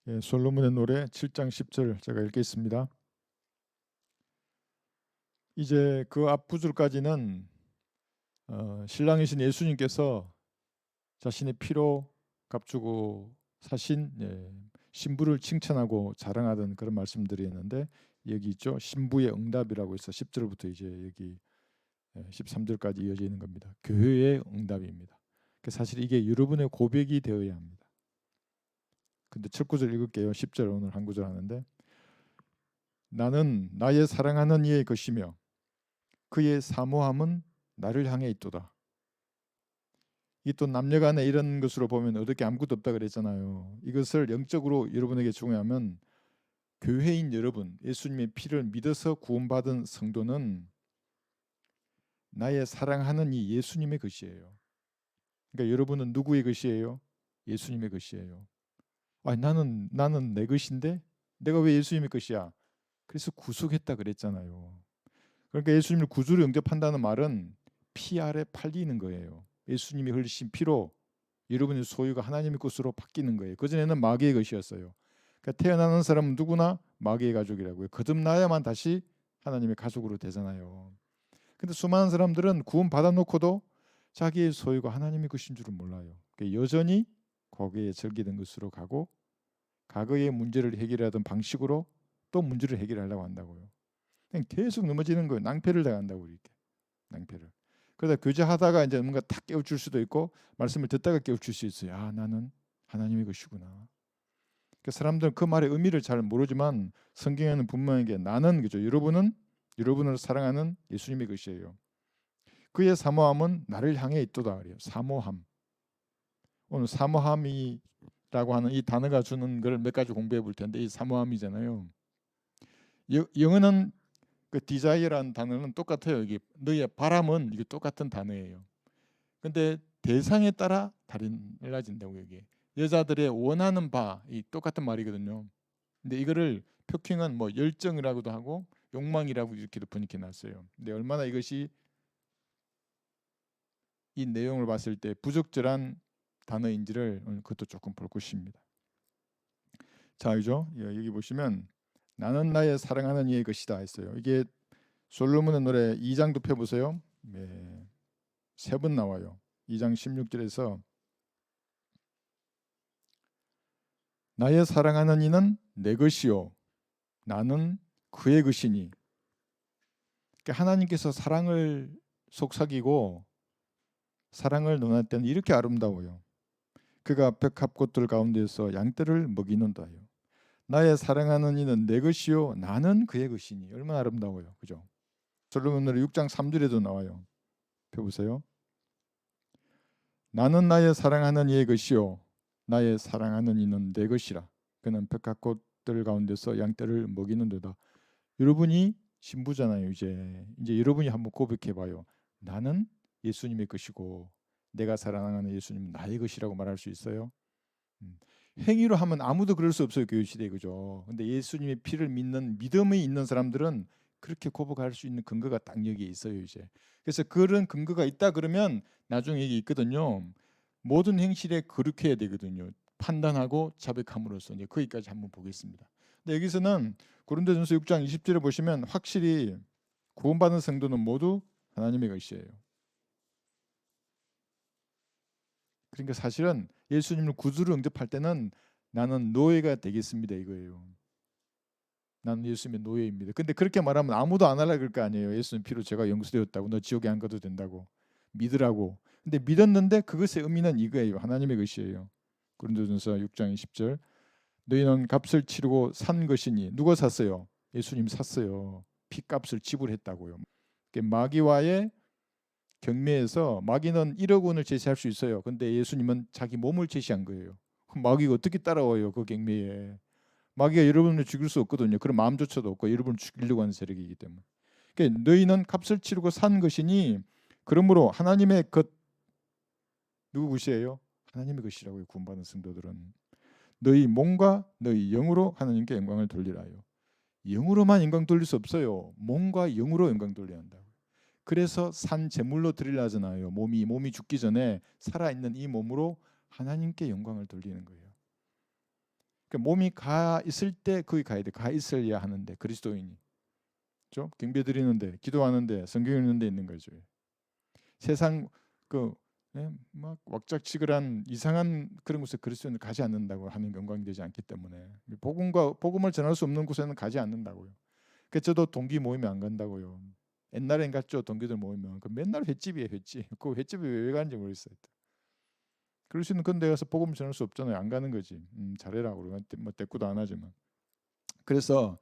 예, 솔로몬의 노래 7장 10절 제가 읽겠습니다. 이제 그 앞 구절까지는 신랑이신 예수님께서 자신의 피로 값주고 사신 신부를 칭찬하고 자랑하던 그런 말씀들이었는데, 여기 있죠. 신부의 응답이라고 해서 10절부터 이제 여기 13절까지 이어져 있는 겁니다. 교회의 응답입니다. 사실 이게 여러분의 고백이 되어야 합니다. 근데 첫 구절 읽을게요. 10절 오늘 한 구절 하는데, 나는 나의 사랑하는 이의 것이며 그의 사모함은 나를 향해 있도다. 이 또 남녀간에 이런 것으로 보면 얻을 게 아무것도 없다 그랬잖아요. 이것을 영적으로 여러분에게 중요하면, 교회인 여러분, 예수님의 피를 믿어서 구원받은 성도는 나의 사랑하는 이 예수님의 것이에요. 그러니까 여러분은 누구의 것이에요? 예수님의 것이에요. 아, 나는 내 것인데 내가 왜 예수님의 것이야? 그래서 구속했다 그랬잖아요. 그러니까 예수님을 구주로 영접한다는 말은 피 아래 팔리는 거예요. 예수님이 흘리신 피로 여러분의 소유가 하나님의 것으로 바뀌는 거예요. 그전에는 마귀의 것이었어요. 그러니까 태어나는 사람은 누구나 마귀의 가족이라고요. 거듭나야만 다시 하나님의 가족으로 되잖아요. 근데 수많은 사람들은 구원 받아놓고도 자기의 소유가 하나님의 것인 줄은 몰라요. 그러니까 여전히 거기에 절기된 것으로 가고, 과거의 문제를 해결하던 방식으로 또 문제를 해결하려고 한다고요. 그냥 계속 넘어지는 거예요. 낭패를 당한다고. 이렇게 낭패를. 그러다 교제하다가 이제 뭔가 탁 깨우칠 수도 있고, 말씀을 듣다가 깨우칠 수 있어요. 아, 나는 하나님의 것이구나. 그러니까 사람들은 그 말의 의미를 잘 모르지만 성경에는 분명하게 나는, 그죠, 여러분을 사랑하는 예수님의 것이에요. 그의 사모함은 나를 향해 있도다 그래요. 사모함. 오늘 사모함이라고 하는 이 단어가 주는 걸 몇 가지 공부해 볼 텐데, 이 사모함이잖아요. 영어는 그 디자이어라는 단어는 똑같아요. 이게 너의 바람은 이게 똑같은 단어예요. 근데 대상에 따라 달라진다고. 이게 여자들의 원하는 바, 이 똑같은 말이거든요. 근데 이거를 표킹은 뭐 열정이라고도 하고 욕망이라고 이렇게도 번역해 놨어요. 근데 얼마나 이것이 이 내용을 봤을 때 부적절한 단어인지를 오늘 그것도 조금 볼 것입니다. 자, 그죠? 여기 보시면 나는 나의 사랑하는 이의 것이다 했어요. 이게 솔로몬의 노래 2장도 펴보세요. 네, 3번 나와요. 2장 16절에서 나의 사랑하는 이는 내 것이요 나는 그의 것이니. 그러니까 하나님께서 사랑을 속삭이고 사랑을 논할 때는 이렇게 아름다워요. 그가 백합꽃들 가운데서 양떼를 먹이는다요. 나의 사랑하는 이는 내 것이요 나는 그의 것이니. 얼마나 아름다워요. 그죠? 솔로몬 노래 6장 3절에도 나와요. 펴보세요. 나는 나의 사랑하는 이의 것이요 나의 사랑하는 이는 내 것이라. 그는 백합꽃들 가운데서 양떼를 먹이는도다. 여러분이 신부잖아요. 이제 여러분이 한번 고백해 봐요. 나는 예수님의 것이고 내가 사랑하는 예수님은 나의 것이라고 말할 수 있어요? 음. 행위로 하면 아무도 그럴 수 없어요. 교회 시대에. 그죠? 근데 예수님의 피를 믿는 믿음이 있는 사람들은 그렇게 고백할 수 있는 근거가 딱 여기에 있어요. 이제 그래서 그런 근거가 있다 그러면 나중에 얘기 있거든요. 모든 행실에 그렇게 해야 되거든요. 판단하고 자백함으로써. 이제 거기까지 한번 보겠습니다. 근데 여기서는 고린도전서 6장 20절에 보시면 확실히 구원받은 성도는 모두 하나님의 것이에요. 그러니까 사실은 예수님을 구주로 영접할 때는 나는 노예가 되겠습니다 이거예요. 나는 예수님의 노예입니다. 근데 그렇게 말하면 아무도 안 하라 그럴 거 아니에요. 예수님 피로 제가 용서되었다고, 너 지옥에 안 가도 된다고 믿으라고. 근데 믿었는데 그것의 의미는 이거예요. 하나님의 것이에요. 고린도전서 6장 20절 너희는 값을 치르고 산 것이니. 누가 샀어요? 예수님 샀어요. 피값을 지불했다고요. 마귀와의 경매에서 마귀는 1억 원을 제시할 수 있어요. 근데 예수님은 자기 몸을 제시한 거예요. 마귀가 어떻게 따라와요? 그 경매에. 마귀가 여러분을 죽일 수 없거든요. 그런 마음조차도 없고 여러분을 죽이려고 하는 세력이기 때문에. 그러니까 너희는 값을 치르고 산 것이니 그러므로 하나님의 것. 누구 것이에요? 하나님의 것이라고요. 구원받은 성도들은 너희 몸과 너희 영으로 하나님께 영광을 돌리라요. 영으로만 영광 돌릴 수 없어요. 몸과 영으로 영광 돌려야 한다고. 그래서 산 제물로 드리려 하잖아요. 몸이 죽기 전에 살아있는 이 몸으로 하나님께 영광을 돌리는 거예요. 그러니까 몸이 가 있을 때 거기 가야 돼. 가 있어야 하는데 그리스도인이. 그렇죠? 경배 드리는데, 기도하는데, 성경 읽는 데 있는 거죠. 세상 그 막 왁작지근한 이상한 그런 곳에 그리스도인을 가지 않는다고 하면 영광이 되지 않기 때문에 복음을 전할 수 없는 곳에는 가지 않는다고요. 그래서 저도 동기 모임에 안 간다고요. 옛날엔 갔죠. 동기들 모이면 그 맨날 횟집이에요. 횟집. 그 횟집에 왜 가는지 모르겠어요. 그럴 수 있는 그런 데 가서 복음 전할 수 없잖아요. 안 가는 거지. 잘해라 그러고 뭐 대꾸도 안 하지만. 그래서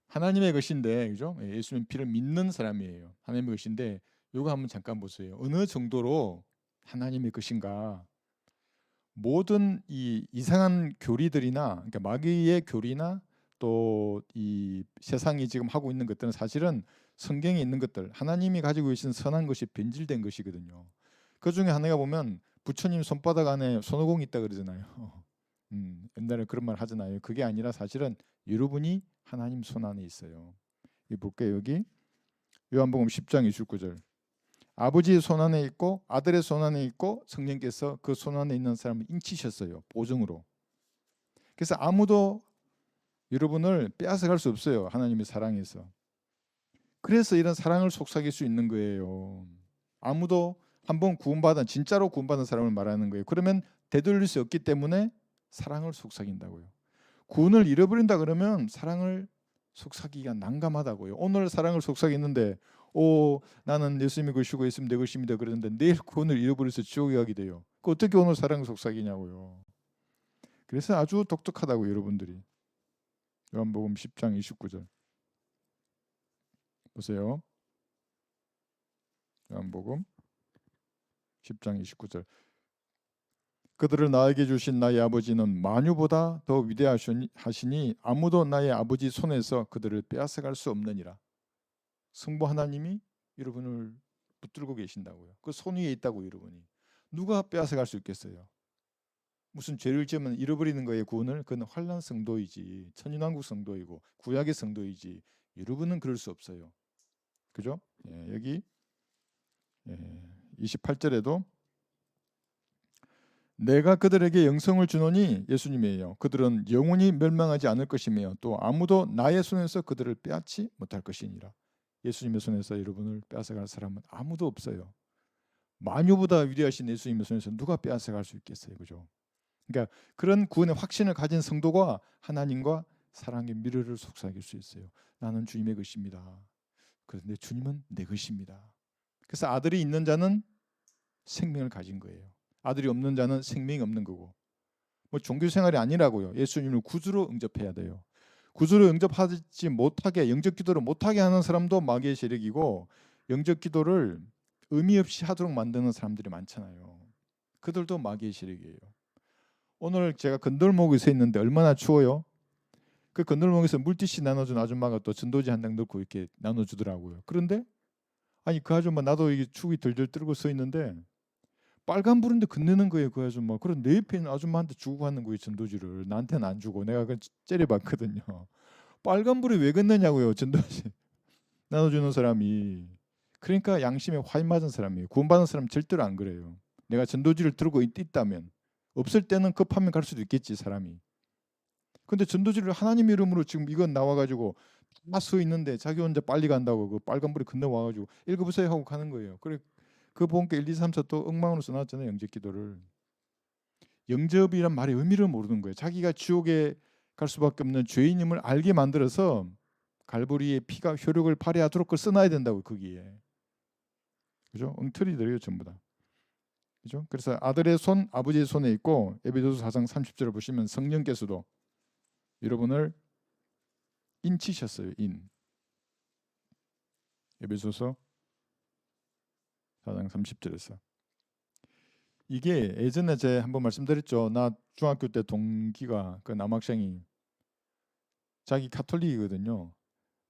하나님의 것인데, 그죠? 예수님 피를 믿는 사람이에요. 하나님의 것인데, 요거 한번 잠깐 보세요. 어느 정도로 하나님의 것인가? 모든 이 이상한 교리들이나, 그러니까 마귀의 교리나 또 이 세상이 지금 하고 있는 것들은 사실은 성경에 있는 것들, 하나님이 가지고 계신 선한 것이 변질된 것이거든요. 그 중에 하나가 보면 부처님 손바닥 안에 손오공이 있다 그러잖아요. 옛날에 그런 말 하잖아요. 그게 아니라 사실은 여러분이 하나님 손 안에 있어요. 이 볼게요. 여기 요한복음 10장 29절. 아버지의 손 안에 있고 아들의 손 안에 있고 성령께서 그 손 안에 있는 사람을 인치셨어요. 보증으로. 그래서 아무도 여러분을 빼앗아갈 수 없어요. 하나님의 사랑에서. 그래서 이런 사랑을 속삭일 수 있는 거예요. 아무도 한번 구원받은 진짜로 구원받은 사람을 말하는 거예요. 그러면 되돌릴 수 없기 때문에 사랑을 속삭인다고요. 구원을 잃어버린다 그러면 사랑을 속삭이기가 난감하다고요. 오늘 사랑을 속삭이는데 나는 예수님의 것이고 예수님 내 것입니다 그러는데 내일 구원을 잃어버려서 지옥에 가게 돼요. 그 어떻게 오늘 사랑을 속삭이냐고요. 그래서 아주 독특하다고 여러분들이. 요한복음 10장 29절 보세요. 요한복음 10장 29절. 그들을 나에게 주신 나의 아버지는 만유보다 더 위대하시니 아무도 나의 아버지 손에서 그들을 빼앗아갈 수 없느니라. 성부 하나님이 여러분을 붙들고 계신다고요. 그 손 위에 있다고 여러분이. 누가 빼앗아갈 수 있겠어요? 무슨 죄를 지으면 잃어버리는 거에 구원을 그건 환난 성도이지 천인왕국 성도이고 구약의 성도이지 여러분은 그럴 수 없어요. 그죠? 여기 28절에도 내가 그들에게 영생을 주노니 예수님이에요. 그들은 영원히 멸망하지 않을 것이며 또 아무도 나의 손에서 그들을 빼앗지 못할 것이니라. 예수님의 손에서 여러분을 빼앗아갈 사람은 아무도 없어요. 만유보다 위대하신 예수님의 손에서 누가 빼앗아갈 수 있겠어요, 그죠? 그러니까 그런 구원의 확신을 가진 성도가 하나님과 사랑의 미래를 속삭일 수 있어요. 나는 주님의 것입니다. 그런데 주님은 내 것입니다. 그래서 아들이 있는 자는 생명을 가진 거예요. 아들이 없는 자는 생명이 없는 거고. 뭐 종교 생활이 아니라고요. 예수님을 구주로 응접해야 돼요. 구주로 응접하지 못하게 영적 기도를 못하게 하는 사람도 마귀의 세력이고 영적 기도를 의미 없이 하도록 만드는 사람들이 많잖아요. 그들도 마귀의 세력이에요. 오늘 제가 건들목에 서 있는데 얼마나 추워요. 그 건들목에서 물티슈 나눠준 아줌마가 또 전도지 한 장 넣고 이렇게 나눠주더라고요. 그런데 아니 그 아줌마 나도 이게 추위 들들 떨고 서 있는데 빨간불인데 건네는 거예요. 그 아줌마. 그럼 내 옆에 있는 아줌마한테 주고 가는 거예요. 전도지를. 나한테는 안 주고. 내가 그 째려봤거든요. 빨간불에 왜 건네냐고요. 전도지 나눠주는 사람이. 그러니까 양심에 화인 맞은 사람이에요. 구원받은 사람 절대로 안 그래요. 내가 전도지를 들고 있다면 없을 때는 급하면 갈 수도 있겠지 사람이. 근데 전도지를 하나님 이름으로 지금 이건 나와가지고 다 서 있는데 자기 혼자 빨리 간다고 그 빨간불에 건너와가지고 읽어보세요 하고 가는 거예요. 그래 그 본께 1, 2, 3, 4 또 엉망으로 써놨잖아요. 영접 기도를. 영접이란 말의 의미를 모르는 거예요. 자기가 지옥에 갈 수밖에 없는 죄인임을 알게 만들어서 갈보리의 피가 효력을 발휘하도록 그걸 써놔야 된다고 거기에. 그죠? 엉터리들이에요 전부 다. 그죠? 그래서 아들의 손 아버지의 손에 있고 에베소서 4장 30절을 보시면 성령께서도 여러분을 인치셨어요. 에베소서 4장 30절에서 이게 예전에 제가 한번 말씀드렸죠. 나 중학교 때 동기가 그 남학생이 자기 가톨릭이거든요.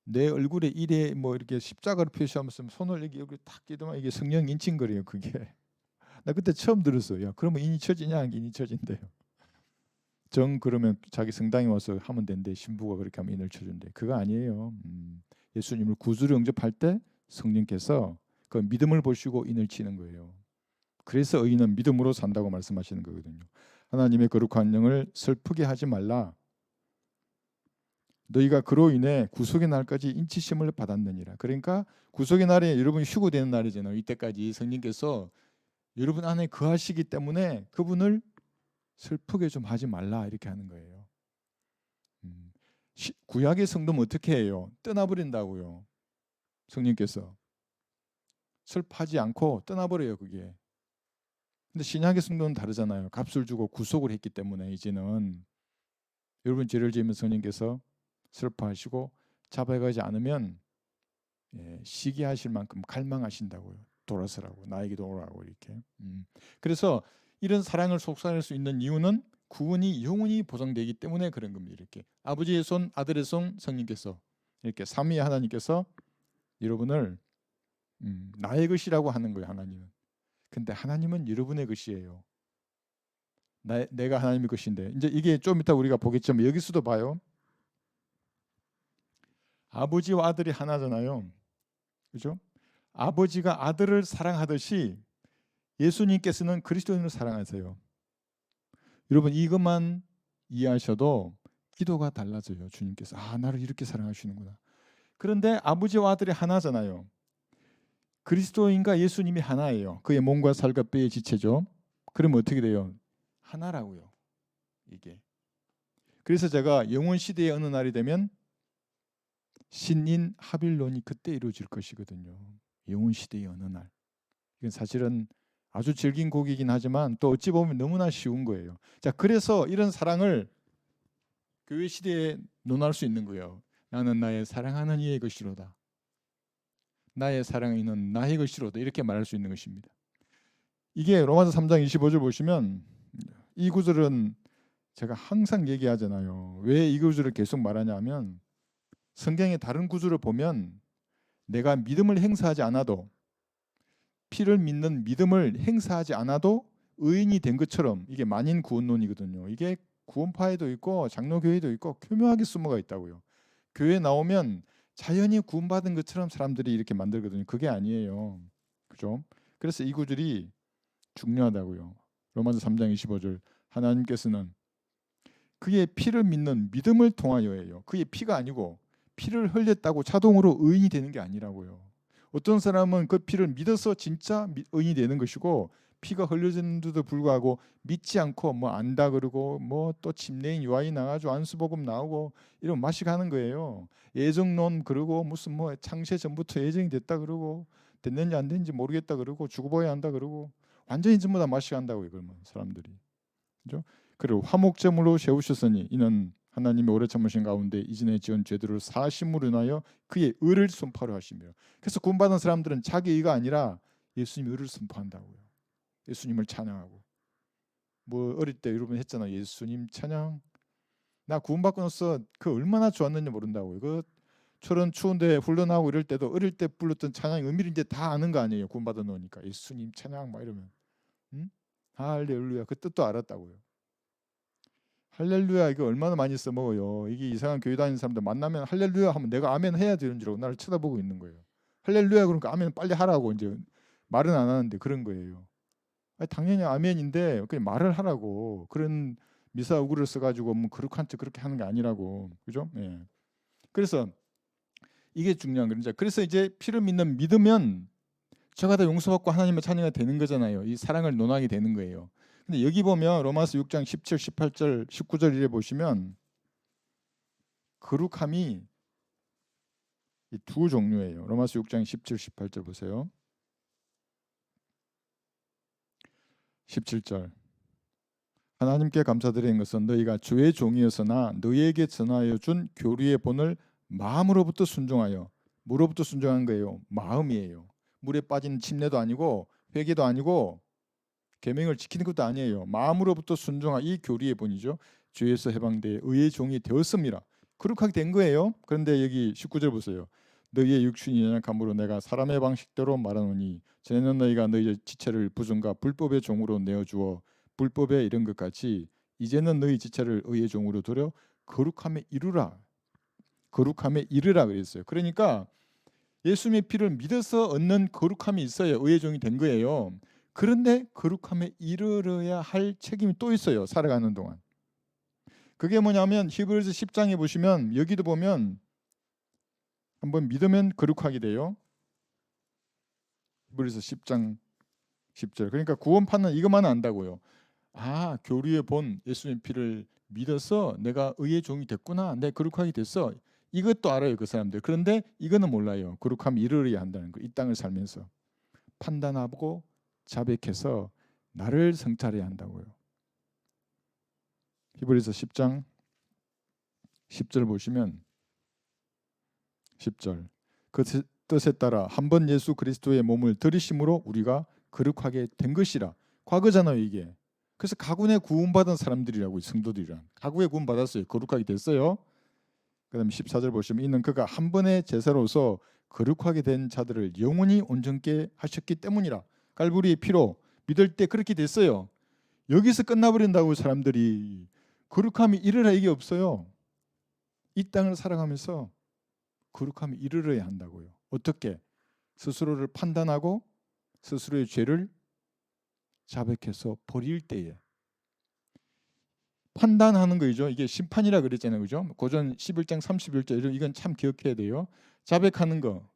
내 얼굴에 이래 뭐 이렇게 십자가를 표시하면서 손을 여기 탁 끼더만 이게 성령 인친 거래요. 그게 나 그때 처음 들었어요. 야 그러면 인이 쳐지냐? 인이 쳐진대요. 그러면 자기 성당에 와서 하면 된대. 신부가 그렇게 하면 인을 쳐준대. 그거 아니에요. 예수님을 구주로 영접할 때 성령께서 그 믿음을 보시고 인을 치는 거예요. 그래서 의인은 믿음으로 산다고 말씀하시는 거거든요. 하나님의 거룩한 영을 슬프게 하지 말라. 너희가 그로 인해 구속의 날까지 인치심을 받았느니라. 그러니까 구속의 날에 여러분이 휴거되는 날이잖아요. 이때까지 성령께서 여러분 안에 거하시기 때문에 그분을 슬프게 좀 하지 말라 이렇게 하는 거예요. 구약의 성도는 어떻게 해요? 떠나버린다고요. 성령께서 슬퍼하지 않고 떠나버려요. 그게. 근데 신약의 성도는 다르잖아요. 값을 주고 구속을 했기 때문에 이제는 여러분 죄를 지으면 성령께서 슬퍼하시고 잡아가지 않으면 시기하실 만큼 갈망하신다고요. 돌아서라고, 나에게도 오라고 이렇게. 그래서 이런 사랑을 속삭일 수 있는 이유는 구원이 영원히 보장되기 때문에 그런 겁니다. 이렇게 아버지의 손, 아들의 손, 성령께서 이렇게 삼위의 하나님께서 여러분을 나의 것이라고 하는 거예요. 하나님은. 근데 하나님은 여러분의 것이에요. 내가 하나님의 것인데 이제 이게 좀 이따 우리가 보겠지만 여기서도 봐요. 아버지와 아들이 하나잖아요. 그죠? 아버지가 아들을 사랑하듯이 예수님께서는 그리스도인을 사랑하세요. 여러분 이것만 이해하셔도 기도가 달라져요. 주님께서 나를 이렇게 사랑하시는구나. 그런데 아버지와 아들이 하나잖아요. 그리스도인과 예수님이 하나예요. 그의 몸과 살과 뼈의 지체죠. 그러면 어떻게 돼요? 하나라고요. 이게. 그래서 제가 영원 시대의 어느 날이 되면 신인 하빌론이 그때 이루어질 것이거든요. 영원 시대의 어느 날. 이건 사실은 아주 질긴 곡이긴 하지만 또 어찌 보면 너무나 쉬운 거예요. 자, 그래서 이런 사랑을 교회 시대에 논할 수 있는 거예요. 나는 나의 사랑하는 이의 것이로다. 나의 사랑이는 나의 것이로다. 이렇게 말할 수 있는 것입니다. 이게 로마서 3장 25절 보시면 이 구절은 제가 항상 얘기하잖아요. 왜 이 구절을 계속 말하냐면 성경의 다른 구절을 보면 내가 믿음을 행사하지 않아도 피를 믿는 믿음을 행사하지 않아도 의인이 된 것처럼 이게 만인 구원론이거든요. 이게 구원파에도 있고 장로교회도 있고 교묘하게 숨어가 있다고요. 교회 나오면 자연히 구원받은 것처럼 사람들이 이렇게 만들거든요. 그게 아니에요. 그죠? 그래서 이 구절이 중요하다고요. 로마서 3장 25절 하나님께서는 그의 피를 믿는 믿음을 통하여예요. 그의 피가 아니고 피를 흘렸다고 자동으로 의인이 되는 게 아니라고요. 어떤 사람은 그 피를 믿어서 진짜 의인이 되는 것이고 피가 흘려지는데도 불구하고 믿지 않고 뭐 안다 그러고 뭐 또 침례인 요한이 나가지고 안수복음 나오고 이런 맛이 가는 거예요. 예정론 그러고 무슨 뭐 창세 전부터 예정이 됐다 그러고 됐는지 안 됐는지 모르겠다 그러고 죽어봐야 한다 그러고 완전히 전부 다 맛이 간다고요. 그러면 사람들이. 그죠? 그리고 화목제물로 세우셨으니 이는 하나님의 오래 참으신 가운데 이전에 지은 죄들을 사심으로 인하여 그의 의를 선포하려 하시며. 그래서 구원받은 사람들은 자기 의가 아니라 예수님의 의를 선포한다고요. 예수님을 찬양하고. 뭐 어릴 때 여러분 했잖아요. 예수님 찬양. 나 구원받고 나서 그 얼마나 좋았는지 모른다고요. 그 저런 추운데 훈련하고 이럴 때도 어릴 때 불렀던 찬양 의미를 이제 다 아는 거 아니에요. 구원받아 놓으니까 예수님 찬양 막 이러면 할렐루야 그 뜻도 알았다고요. 할렐루야 이거 얼마나 많이 써먹어요. 이게 이상한 교회 다니는 사람들 만나면 할렐루야 하면 내가 아멘 해야 되는 줄 알고 나를 쳐다보고 있는 거예요. 할렐루야 그러니까 아멘 빨리 하라고 이제 말은 안 하는데 그런 거예요. 아니, 당연히 아멘인데 그냥 말을 하라고. 그런 미사오구를 써가지고 뭐 그렇게 그렇게 하는 게 아니라고. 그죠? 예. 그래서 이게 중요한 거죠. 그래서 이제 피를 믿으면 저가 다 용서받고 하나님의 자녀가 되는 거잖아요. 이 사랑을 논하게 되는 거예요. 근데 여기 보면 로마서 6장 17, 18절, 19절 이래 보시면 거룩함이 이 두 종류예요. 로마서 6장 17, 18절 보세요. 17절 하나님께 감사드리는 것은 너희가 주의 종이었으나 너희에게 전하여 준 교리의 본을 마음으로부터 순종하여 뭐로부터 순종한 거예요? 마음이에요. 물에 빠진 침례도 아니고 회개도 아니고 계명을 지키는 것도 아니에요. 마음으로부터 순종한 이 교리의 본이죠. 죄에서 해방돼 의의 종이 되었습니다. 거룩하게 된 거예요. 그런데 여기 19절 보세요. 너희의 육신이 연약함으로 내가 사람의 방식대로 말하노니 전에는 너희가 너희의 지체를 부정과 불법의 종으로 내어주어 불법에 이른 것 같이 이제는 너희 지체를 의의 종으로 들여 거룩함에 이르라. 거룩함에 이르라 그랬어요. 그러니까 예수님의 피를 믿어서 얻는 거룩함이 있어야 의의 종이 된 거예요. 그런데 거룩함에 이르러야 할 책임이 또 있어요. 살아가는 동안. 그게 뭐냐면 히브리서 10장에 보시면 여기도 보면 한번 믿으면 거룩하게 돼요. 히브리서 10장 10절. 그러니까 구원받는 이것만 안다고요. 아, 교류의 본 예수님 피를 믿어서 내가 의의 종이 됐구나. 내 거룩하게 됐어. 이것도 알아요, 그 사람들. 그런데 이거는 몰라요. 거룩함이 이르러야 한다는 거. 이 땅을 살면서 판단하고 자백해서 나를 성찰해야 한다고요. 히브리서 10장 10절 보시면 10절. 그 뜻에 따라 한 번 예수 그리스도의 몸을 들이심으로 우리가 거룩하게 된 것이라. 과거잖아요, 이게. 그래서 가군에 구원받은 사람들이라고, 성도들이란. 가구에 구원받았어요. 거룩하게 됐어요. 그다음에 14절 보시면 이는 그가 한 번의 제사로서 거룩하게 된 자들을 영원히 온전케 하셨기 때문이라. 갈보리의 피로 믿을 때 그렇게 됐어요. 여기서 끝나버린다고 사람들이. 거룩함이 이르라 이게 없어요. 이 땅을 살아가면서 거룩함이 이르러야 한다고요. 어떻게? 스스로를 판단하고 스스로의 죄를 자백해서 버릴 때에 판단하는 거죠. 이게 심판이라 그랬잖아요. 그죠? 고전 11장 31절 이건 참 기억해야 돼요. 자백하는 거.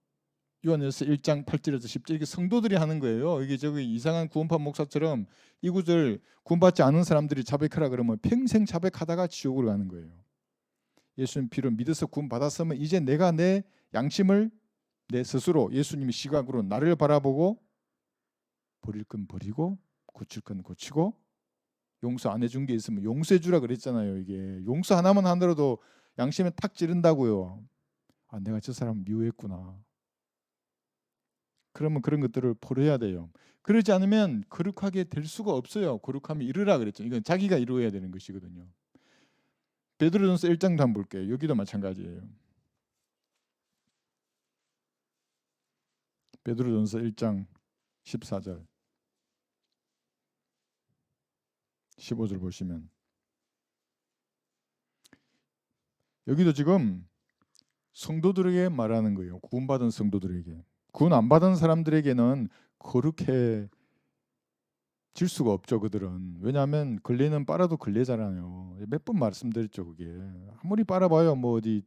요한일서 1장 8절에서 10절 이게 성도들이 하는 거예요. 이게 저기 이상한 구원파 목사처럼 이 구절 구원받지 않은 사람들이 자백하라 그러면 평생 자백하다가 지옥으로 가는 거예요. 예수님 피로 믿어서 구원받았으면 이제 내가 내 양심을 내 스스로 예수님의 시각으로 나를 바라보고 버릴 건 버리고 고칠 건 고치고 용서 안 해준 게 있으면 용서해 주라 그랬잖아요. 이게 용서 하나만 하더라도 양심에 탁 찌른다고요. 아, 내가 저 사람 미워했구나. 그러면 그런 것들을 포로해야 돼요. 그러지 않으면 거룩하게 될 수가 없어요. 거룩함이 이르라 그랬죠. 이건 자기가 이루어야 되는 것이거든요. 베드로전서 1장도 한번 볼게요. 여기도 마찬가지예요. 베드로전서 1장 14절 15절 보시면 여기도 지금 성도들에게 말하는 거예요. 구원받은 성도들에게. 구원 안 받은 사람들에게는 거룩해 질 수가 없죠. 그들은. 왜냐하면 걸레는 빨아도 걸레잖아요. 몇 번 말씀드렸죠. 그게 아무리 빨아봐요. 뭐 어디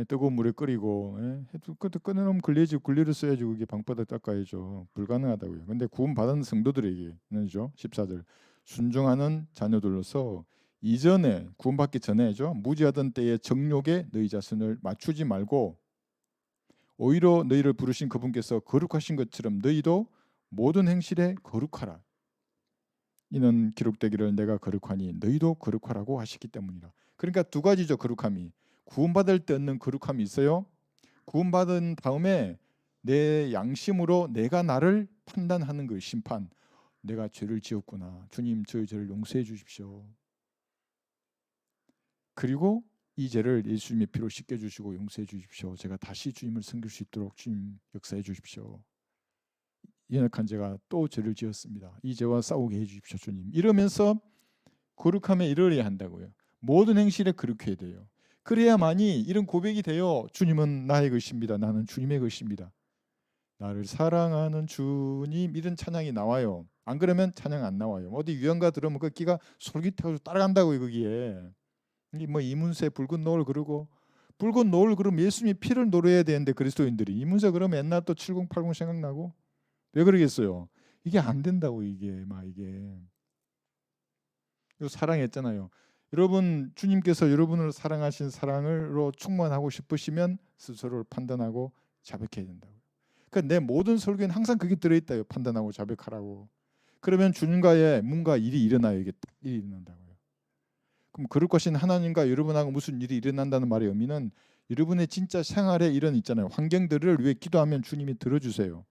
뜨거운 물에 끓이고 해도 꺼내놓으면 걸레지. 걸레를 써야지. 그게 방바닥 닦아야죠. 불가능하다고요. 근데 구원받은 성도들에게는죠. 14절 순종하는 자녀들로서 이전에 구원받기 전에죠. 무지하던 때의 정욕에 너희 자신을 맞추지 말고 오히려 너희를 부르신 그분께서 거룩하신 것처럼 너희도 모든 행실에 거룩하라. 이는 기록되기를 내가 거룩하니 너희도 거룩하라고 하셨기 때문이라. 그러니까 두 가지죠. 거룩함이. 구원받을 때 얻는 거룩함이 있어요. 구원받은 다음에 내 양심으로 내가 나를 판단하는 그 심판. 내가 죄를 지었구나. 주님 저의 죄를 용서해 주십시오. 그리고 이 죄를 예수님의 피로 씻겨 주시고 용서해 주십시오. 제가 다시 주님을 섬길 수 있도록 주님 역사해 주십시오. 연약한 제가 또 죄를 지었습니다. 이 죄와 싸우게 해 주십시오, 주님. 이러면서 거룩함에 이르러야 한다고요. 모든 행실에 거룩해야 돼요. 그래야만이 이런 고백이 돼요. 주님은 나의 것입니다. 나는 주님의 것입니다. 나를 사랑하는 주님 이런 찬양이 나와요. 안 그러면 찬양 안 나와요. 어디 유언가 들으면 그 끼가 솔깃해서 따라간다고요. 거기에. 뭐 이문세 붉은 노을 그러고 붉은 노을 그러면 예수님의 피를 노려야 되는데 그리스도인들이 이문세 그러면 옛날 또 7080 생각나고 왜 그러겠어요? 이게 안 된다고 이게 사랑했잖아요. 여러분 주님께서 여러분을 사랑하신 사랑으로 충만하고 싶으시면 스스로를 판단하고 자백해야 된다고요. 그러니까 내 모든 설교는 항상 그게 들어있다요. 판단하고 자백하라고. 그러면 주님과의 뭔가 일이 일어나요. 이게 딱 일이 일어난다고요. 그럼 거룩하신 하나님과 여러분하고 무슨 일이 일어난다는 말의 의미는 여러분의 진짜 생활에 이런 있잖아요. 환경들을 위해 기도하면 주님이 들어주세요.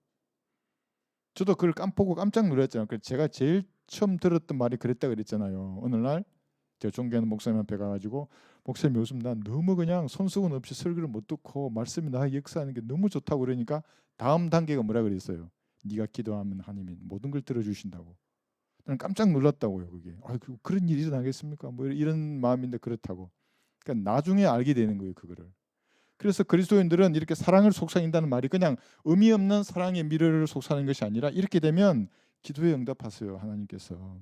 저도 그걸 보고 깜짝 놀랐잖아요. 그래서 제가 제일 처음 들었던 말이 그랬다 그랬잖아요. 어느 날 제가 존경하는 목사님 앞에 가가지고 목사님 요즘 난 너무 그냥 손수건 없이 설교를 못 듣고 말씀이 나 역사하는 게 너무 좋다고 그러니까 다음 단계가 뭐라 그랬어요. 네가 기도하면 하나님이 모든 걸 들어주신다고. 나는 깜짝 놀랐다고요. 그게 그런 일이 일어나겠습니까? 뭐 이런 마음인데 그렇다고. 그러니까 나중에 알게 되는 거예요. 그거를. 그래서 그리스도인들은 이렇게 사랑을 속삭인다는 말이 그냥 의미 없는 사랑의 미래를 속삭이는 것이 아니라 이렇게 되면 기도에 응답하세요. 하나님께서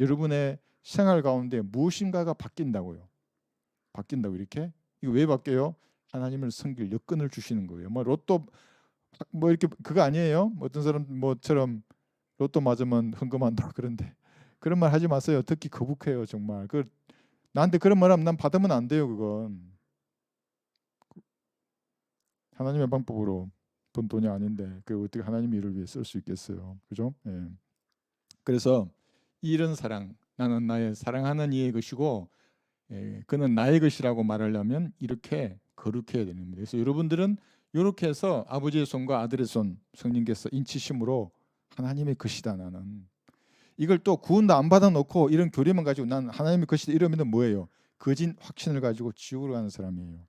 여러분의 생활 가운데 무엇인가가 바뀐다고요. 바뀐다고 이렇게? 이거 왜 바뀌어요? 하나님을 섬길 여건을 주시는 거예요. 뭐 로또 뭐 이렇게 그거 아니에요? 어떤 사람 뭐처럼 로또 맞으면 헌금한다 그런데 그런 말 하지 마세요. 듣기 거북해요 정말. 그 나한테 그런 말 하면 난 받으면 안 돼요 그건. 하나님의 방법으로 번 돈이 아닌데 그 어떻게 하나님 일을 위해 쓸 수 있겠어요, 그죠? 예. 그래서 이런 사랑, 나는 나의 사랑하는 이의 것이고 그는 나의 것이라고 말하려면 이렇게 거룩해야 되는 겁니다. 그래서 여러분들은 이렇게 해서 아버지의 손과 아들의 손 성령께서 인치심으로 하나님의 것이다 나는. 이걸 또 구원도 안 받아놓고 이런 교리만 가지고 난 하나님의 것이다 이러면 뭐예요? 거짓 확신을 가지고 지옥으로 가는 사람이에요.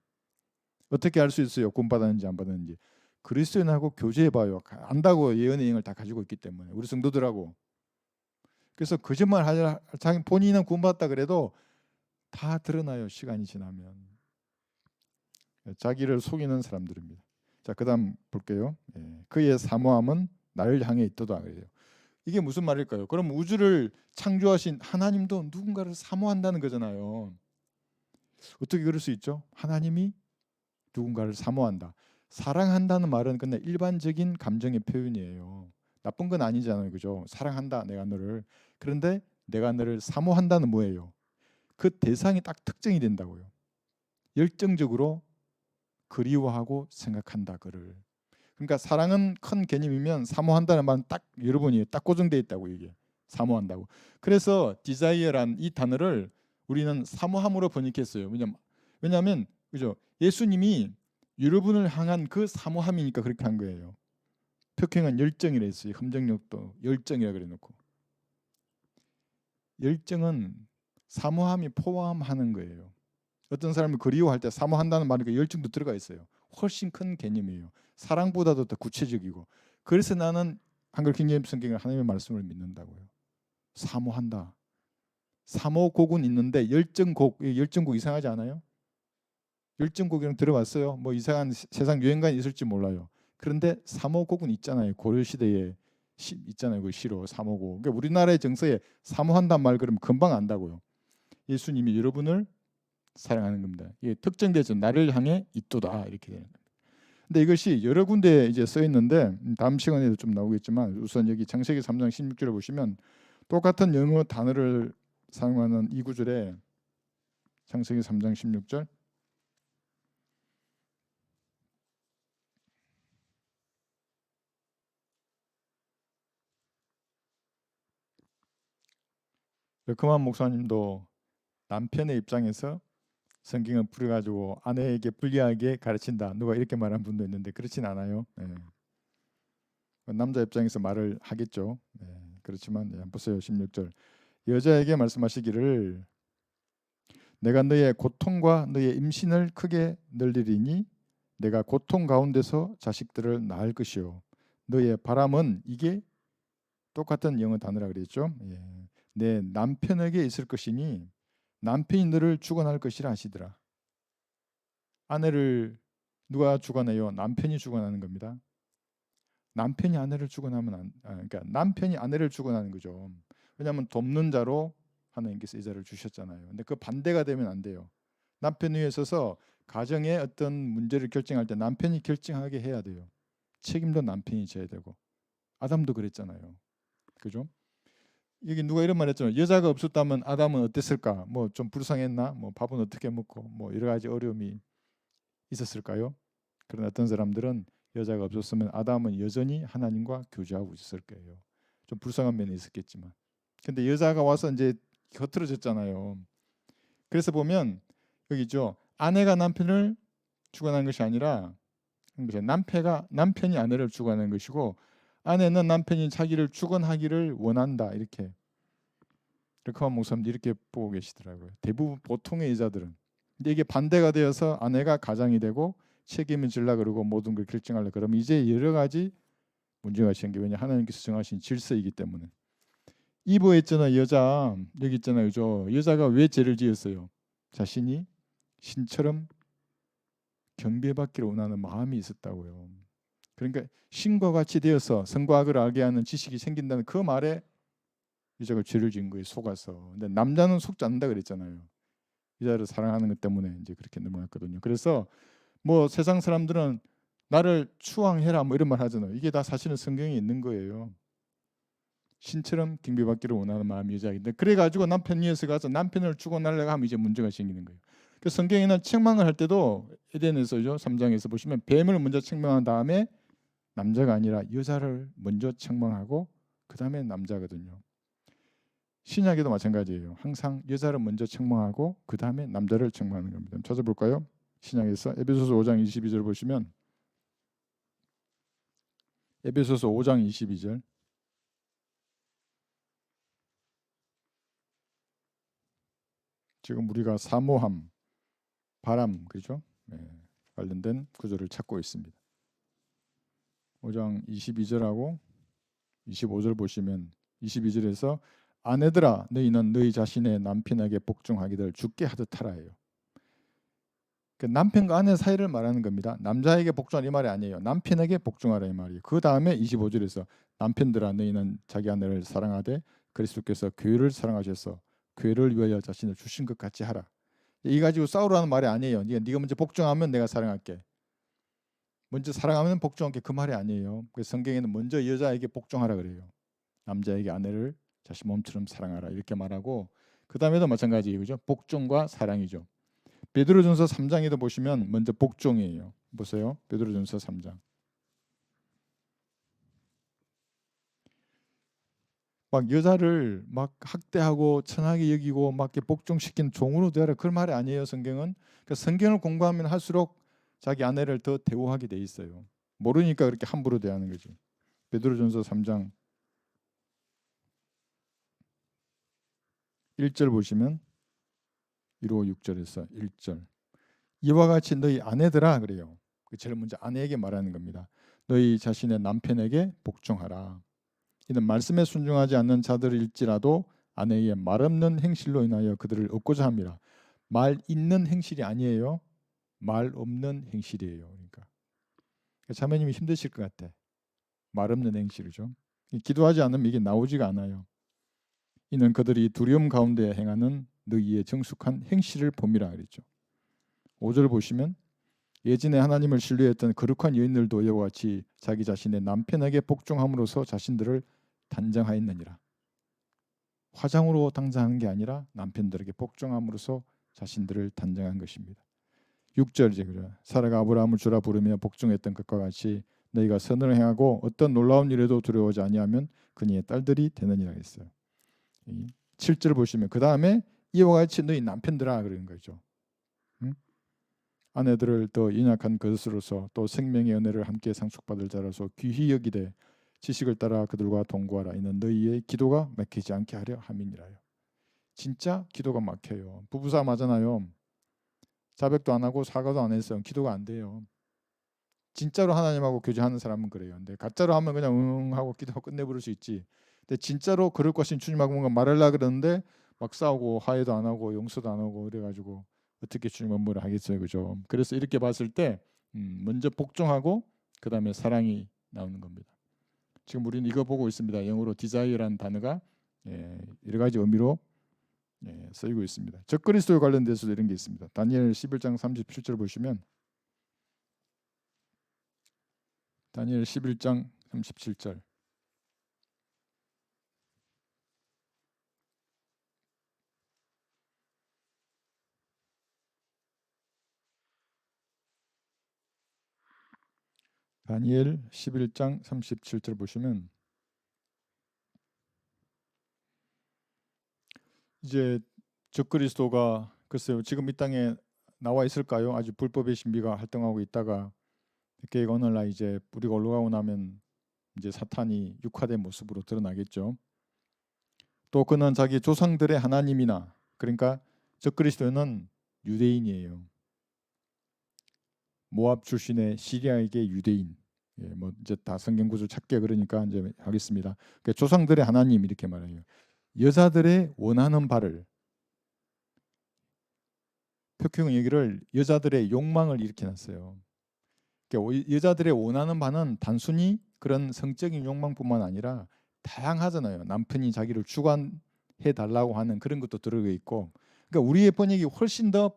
어떻게 알 수 있어요? 구원 받았는지 안 받았는지. 그리스도인하고 교제해봐요. 안다고 예언의 영을 다 가지고 있기 때문에 우리 성도들하고. 그래서 거짓말 하자 자기 본인은 구원받았다 그래도 다 드러나요. 시간이 지나면. 자기를 속이는 사람들입니다. 자, 그다음 볼게요. 그의 사모함은 나를 향해 있도다 그래요. 이게 무슨 말일까요? 그럼 우주를 창조하신 하나님도 누군가를 사모한다는 거잖아요. 어떻게 그럴 수 있죠? 하나님이 누군가를 사모한다. 사랑한다는 말은 그냥 일반적인 감정의 표현이에요. 나쁜 건 아니잖아요, 그죠? 사랑한다, 내가 너를. 그런데 내가 너를 사모한다는 뭐예요? 그 대상이 딱 특정이 된다고요. 열정적으로 그리워하고 생각한다 그를. 그러니까 사랑은 큰 개념이면 사모한다는 말은 딱 여러분이 딱 고정돼 있다고 이게 사모한다고. 그래서 디자이어란 이 단어를 우리는 사모함으로 번역했어요. 왜냐하면 그죠? 예수님이 여러분을 향한 그 사모함이니까 그렇게 한 거예요. 특행은 열정이라 했어요. 흠정력도 열정이라 그래놓고 열정은 사모함이 포함하는 거예요. 어떤 사람이 그리워할 때 사모한다는 말에 열정도 들어가 있어요. 훨씬 큰 개념이에요. 사랑보다도 더 구체적이고. 그래서 나는 한글 킹제임스 성경의 하나님의 말씀을 믿는다고요. 사모한다. 사모곡은 있는데 열정곡 이상하지 않아요? 열정곡이랑 들어봤어요. 뭐 이상한 세상 유행가는 있을지 몰라요. 그런데 사모곡은 있잖아요. 고려 시대에 있잖아요. 그 시로 사모곡. 그러니까 우리나라의 정서에 사모한단 말 그러면 금방 안다고요. 예수님이 여러분을 사랑하는 겁니다. 이게 특정되죠. 나를 향해 있도다 이렇게 되는 겁니다. 근데 이것이 여러 군데 이제 써 있는데 다음 시간에도 좀 나오겠지만 우선 여기 창세기 3장 16절에 보시면 똑같은 영어 단어를 사용하는 이 구절에 창세기 3장 16절 러크만 목사님도 남편의 입장에서 성경을 풀어가지고 아내에게 불리하게 가르친다. 누가 이렇게 말한 분도 있는데 그렇진 않아요. 남자 입장에서 말을 하겠죠. 그렇지만 보세요. 16절 여자에게 말씀하시기를 내가 너의 고통과 너의 임신을 크게 늘리리니 내가 고통 가운데서 자식들을 낳을 것이요 너의 바람은 이게 똑같은 영어 단어라 그랬죠. 내 남편에게 있을 것이니 남편이 너를 주관할 것이라 하시더라. 아내를 누가 주관해요? 남편이 주관하는 겁니다. 남편이 아내를 주관하면 그러니까 남편이 아내를 주관하는 거죠. 왜냐하면 돕는 자로 하나님께서 이 자를 주셨잖아요. 근데 그 반대가 되면 안 돼요. 남편 위에 서서 가정의 어떤 문제를 결정할 때 남편이 결정하게 해야 돼요. 책임도 남편이 져야 되고 아담도 그랬잖아요. 그죠? 여기 누가 이런 말 했잖아요. 여자가 없었다면 아담은 어땠을까? 뭐 좀 불쌍했나? 뭐 밥은 어떻게 먹고 뭐 여러 가지 어려움이 있었을까요? 그런 어떤 사람들은 여자가 없었으면 아담은 여전히 하나님과 교제하고 있었을 거예요. 좀 불쌍한 면이 있었겠지만. 근데 여자가 와서 이제 흐트러졌잖아요. 그래서 보면 여기죠. 아내가 남편을 주관하는 것이 아니라 남편이 아내를 주관하는 것이고 아내는 남편이 자기를 주관하기를 원한다. 이렇게 르크만 목사님도 이렇게 보고 계시더라고요. 대부분 보통의 여자들은. 근데 이게 반대가 되어서 아내가 가장이 되고 책임을 질라 그러고 모든 걸 결정하려 그러면 이제 여러 가지 문제가 생겨. 왜냐 하나님께서 정하신 질서이기 때문에. 이브에 있잖아 여자 여기 있잖아요. 여자가 왜 죄를 지었어요? 자신이 신처럼 경배받기를 원하는 마음이 있었다고요. 그러니까 신과 같이 되어서 선과 악을 알게 하는 지식이 생긴다는 그 말에 여자가 죄를 지은 거예요. 속아서. 근데 남자는 속지 않는다 그랬잖아요. 여자를 사랑하는 것 때문에 이제 그렇게 넘어갔거든요. 그래서 뭐 세상 사람들은 나를 추앙해라 뭐 이런 말 하잖아요. 이게 다 사실은 성경에 있는 거예요. 신처럼 갱배받기를 원하는 마음이 여자인데 그래가지고 남편 위에서 가서 남편을 주고 날려가 하면 이제 문제가 생기는 거예요. 그 성경에는 책망을 할 때도 에덴에서죠 3장에서 보시면 뱀을 먼저 책망한 다음에 남자가 아니라 여자를 먼저 책망하고 그 다음에 남자거든요. 신약에도 마찬가지예요. 항상 여자를 먼저 책망하고 그 다음에 남자를 책망하는 겁니다. 찾아볼까요? 신약에서 에베소서 5장 22절 보시면 에베소서 5장 22절 지금 우리가 사모함, 바람 그렇죠? 네, 관련된 구절을 찾고 있습니다. 5장 22절하고 25절 보시면 22절에서 아내들아 너희는 너희 자신의 남편에게 복종하기를 주께 하듯 하라예요. 그 남편과 아내 사이를 말하는 겁니다. 남자에게 복종하라 이 말이 아니에요. 남편에게 복종하라 이 말이에요. 그 다음에 25절에서 남편들아 너희는 자기 아내를 사랑하되 그리스도께서 교회를 사랑하셔서 교회를 위하여 자신을 주신 것 같이 하라. 이 가지고 싸우라는 말이 아니에요. 네가 먼저 복종하면 내가 사랑할게. 먼저 사랑하면 복종할게 그 말이 아니에요. 그래서 성경에는 먼저 여자에게 복종하라 그래요. 남자에게 아내를 자신 몸처럼 사랑하라 이렇게 말하고 그 다음에도 마찬가지예요. 그죠? 복종과 사랑이죠. 베드로전서 3장에도 보시면 먼저 복종이에요. 보세요. 베드로전서 3장. 막 여자를 막 학대하고 천하게 여기고 막 이렇게 복종시킨 종으로 되라 그런 말이 아니에요. 성경은. 그러니까 성경을 공부하면 할수록 자기 아내를 더 대우하게 돼 있어요. 모르니까 그렇게 함부로 대하는 거지. 베드로전서 3장 1절 보시면 1호 6절에서 1절 이와 같이 너희 아내들아 그래요. 제일 먼저 아내에게 말하는 겁니다. 너희 자신의 남편에게 복종하라. 이는 말씀에 순종하지 않는 자들일지라도 아내의 말 없는 행실로 인하여 그들을 얻고자 함이라. 말 있는 행실이 아니에요. 말 없는 행실이에요. 그러니까 자매님이 힘드실 것 같아. 말 없는 행실이죠. 기도하지 않으면 이게 나오지가 않아요. 이는 그들이 두려움 가운데 행하는 너희의 정숙한 행실을 봄이라 그랬죠. 5절 보시면 예전에 하나님을 신뢰했던 거룩한 여인들도 이와 같이 자기 자신의 남편에게 복종함으로써 자신들을 단정하였느니라. 화장으로 당장한 게 아니라 남편들에게 복종함으로써 자신들을 단정한 것입니다. 6절 이제 그래. 사라가 아브라함을 주라 부르며 복종했던 것과 같이 너희가 선을 행하고 어떤 놀라운 일에도 두려워하지 아니하면 그니의 딸들이 되느니라 했어요. 7절 보시면 그 다음에 이와 같이 너희 남편들아 그러는 거죠. 응? 아내들을 더 연약한 것으로서 또 생명의 은혜를 함께 상속받을 자라서 귀히 여기되 지식을 따라 그들과 동거하라. 이는 너희의 기도가 막히지 않게 하려 함이니라요. 진짜 기도가 막혀요. 부부싸움 하잖아요. 자백도 안 하고 사과도 안 했어요. 기도가 안 돼요. 진짜로 하나님하고 교제하는 사람은 그래요. 근데 가짜로 하면 그냥 응 하고 기도하고 끝내버릴 수 있지. 근데 진짜로 그럴 것인 주님하고 뭔가 말하려고 그러는데 막 싸우고 화해도 안 하고 용서도 안 하고 그래가지고 어떻게 주님은 뭘 하겠어요, 그죠? 그래서 이렇게 봤을 때 먼저 복종하고 그 다음에 사랑이 나오는 겁니다. 지금 우리는 이거 보고 있습니다. 영어로 desire라는 단어가 여러 가지 의미로 쓰이고 있습니다. 적그리스도에 관련돼서도 이런 게 있습니다. 다니엘 11장 37절 보시면 다니엘 11장 37절 다니엘 11장 37절 보시면 이제 적그리스도가 글쎄요 지금 이 땅에 나와 있을까요? 아주 불법의 신비가 활동하고 있다가 이렇게 오늘날 이제 우리가 올라가고 나면 이제 사탄이 육화된 모습으로 드러나겠죠. 또 그는 자기 조상들의 하나님이나 그러니까 적그리스도는 유대인이에요. 모압 출신의 시리아에게 유대인. 뭐 이제 다 성경 구절 찾게 그러니까 이제 하겠습니다. 그러니까 조상들의 하나님 이렇게 말해요. 여자들의 원하는 바를 표경 얘기를 여자들의 욕망을 일으켜놨어요. 그러니까 여자들의 원하는 바는 단순히 그런 성적인 욕망뿐만 아니라 다양하잖아요. 남편이 자기를 주관해 달라고 하는 그런 것도 들어가 있고 그러니까 우리의 번역이 훨씬 더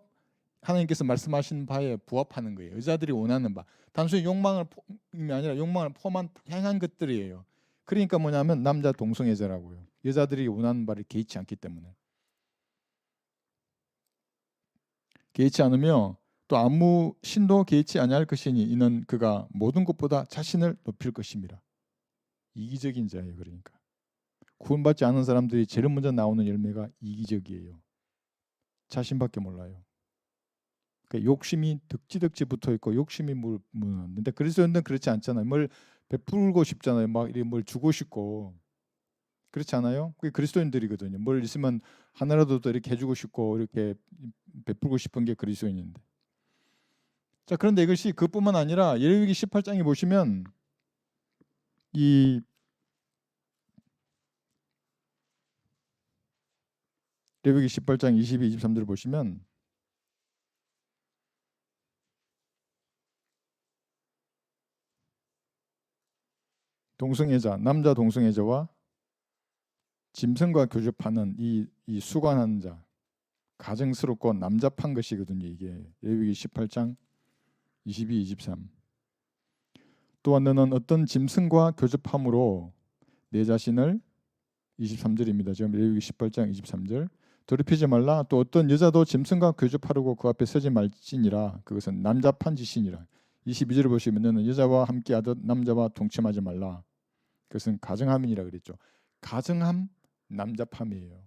하나님께서 말씀하신 바에 부합하는 거예요. 여자들이 원하는 바. 단순히 욕망이 아니라 욕망을 포함한 다양한 것들이에요. 그러니까 뭐냐면 남자 동성애자라고요. 여자들이 원하는 바를 개의치 않기 때문에. 개의치 않으며 또 아무 신도 개의치 아니할 것이니 이는 그가 모든 것보다 자신을 높일 것입니다. 이기적인 자예요. 그러니까 구원받지 않은 사람들이 제일 먼저 나오는 열매가 이기적이에요. 자신밖에 몰라요. 그러니까 욕심이 덕지덕지 붙어 있고 욕심이 무는데 그리스도인들은 그렇지 않잖아요. 뭘 베풀고 싶잖아요. 막 이렇게 뭘 주고 싶고 그렇지 않아요? 그게 그리스도인들이거든요. 뭘 있으면 하나라도 더 이렇게 해주고 싶고 이렇게 베풀고 싶은 게 그리스도인인데. 자, 그런데 이것이 그뿐만 아니라 레위기 18장에 보시면 이 레위기 18장 22, 23절 보시면 동성애자, 남자 동성애자와 짐승과 교접하는 이 수관하는 자, 가증스럽고 남잡한 것이거든요. 이게 레위기 18장 22, 23. 또한 너는 어떤 짐승과 교접함으로 내 자신을 23절입니다. 지금 레위기 18장 23절. 더럽히지 말라. 또 어떤 여자도 짐승과 교접하려고 그 앞에 서지 말지니라. 그것은 남잡한 짓이니라. 22절을 보시면 너는 여자와 함께 하듯 남자와 동침하지 말라. 그것은 가증함이니라 그랬죠. 가증함, 남잡함이에요.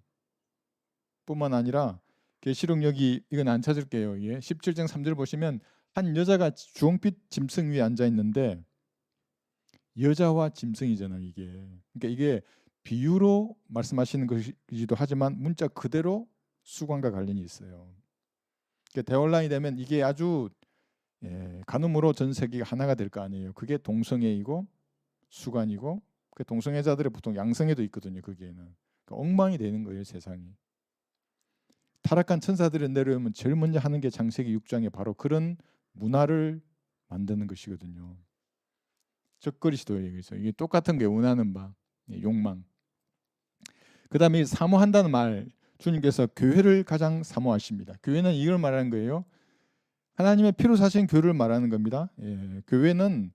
뿐만 아니라 계시록 여기 이건 안 찾을게요. 예. 17장 3절 보시면 한 여자가 주홍빛 짐승 위에 앉아 있는데 여자와 짐승이잖아요. 이게. 그러니까 이게 비유로 말씀하시는 것이기도 하지만 문자 그대로 수관과 관련이 있어요. 그러니까 대혼란이 되면 이게 아주 간음으로 전 세계가 하나가 될 거 아니에요. 그게 동성애이고 수관이고 그 동성애자들이 보통 양성애도 있거든요. 거기에는 그러니까 엉망이 되는 거예요. 세상이. 타락한 천사들이 내려오면 제일 먼저 하는 게 창세기 6장에 바로 그런 문화를 만드는 것이거든요. 적그리스도예요. 그래서 이게 똑같은 게 원하는 바, 욕망. 그다음에 사모한다는 말, 주님께서 교회를 가장 사모하십니다. 교회는 이걸 말하는 거예요. 하나님의 피로 사신 교회를 말하는 겁니다. 교회는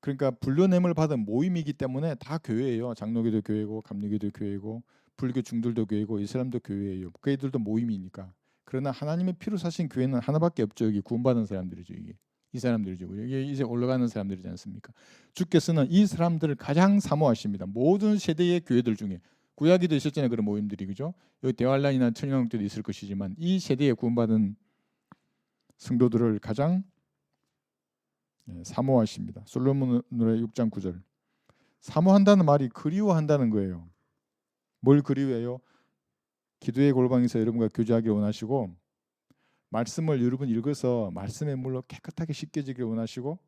그러니까 불려냄을 받은 모임이기 때문에 다 교회예요. 장로교도 교회고, 감리교도 교회고, 불교 중들도 교회고, 이슬람도 교회예요. 그 애들도 모임이니까. 그러나 하나님의 피로 사신 교회는 하나밖에 없죠. 여기 구원받은 사람들이죠. 이게 이 사람들이죠. 여기 이제 올라가는 사람들이지 않습니까? 주께서는 이 사람들을 가장 사모하십니다. 모든 세대의 교회들 중에 구약에도 있었잖아요. 그런 모임들이 그죠? 여기 대환란이나 천연왕국도 있을 것이지만 이 세대에 구원받은 성도들을 가장 사모하십니다. 솔로몬 노래 6장 9절. 사모한다는 말이 그리워한다는 거예요. 뭘 그리워해요? 기도의 골방에서 여러분과 교제하기를 원하시고 말씀을 여러분 읽어서 말씀의 물로 깨끗하게 씻겨지기를 원하시고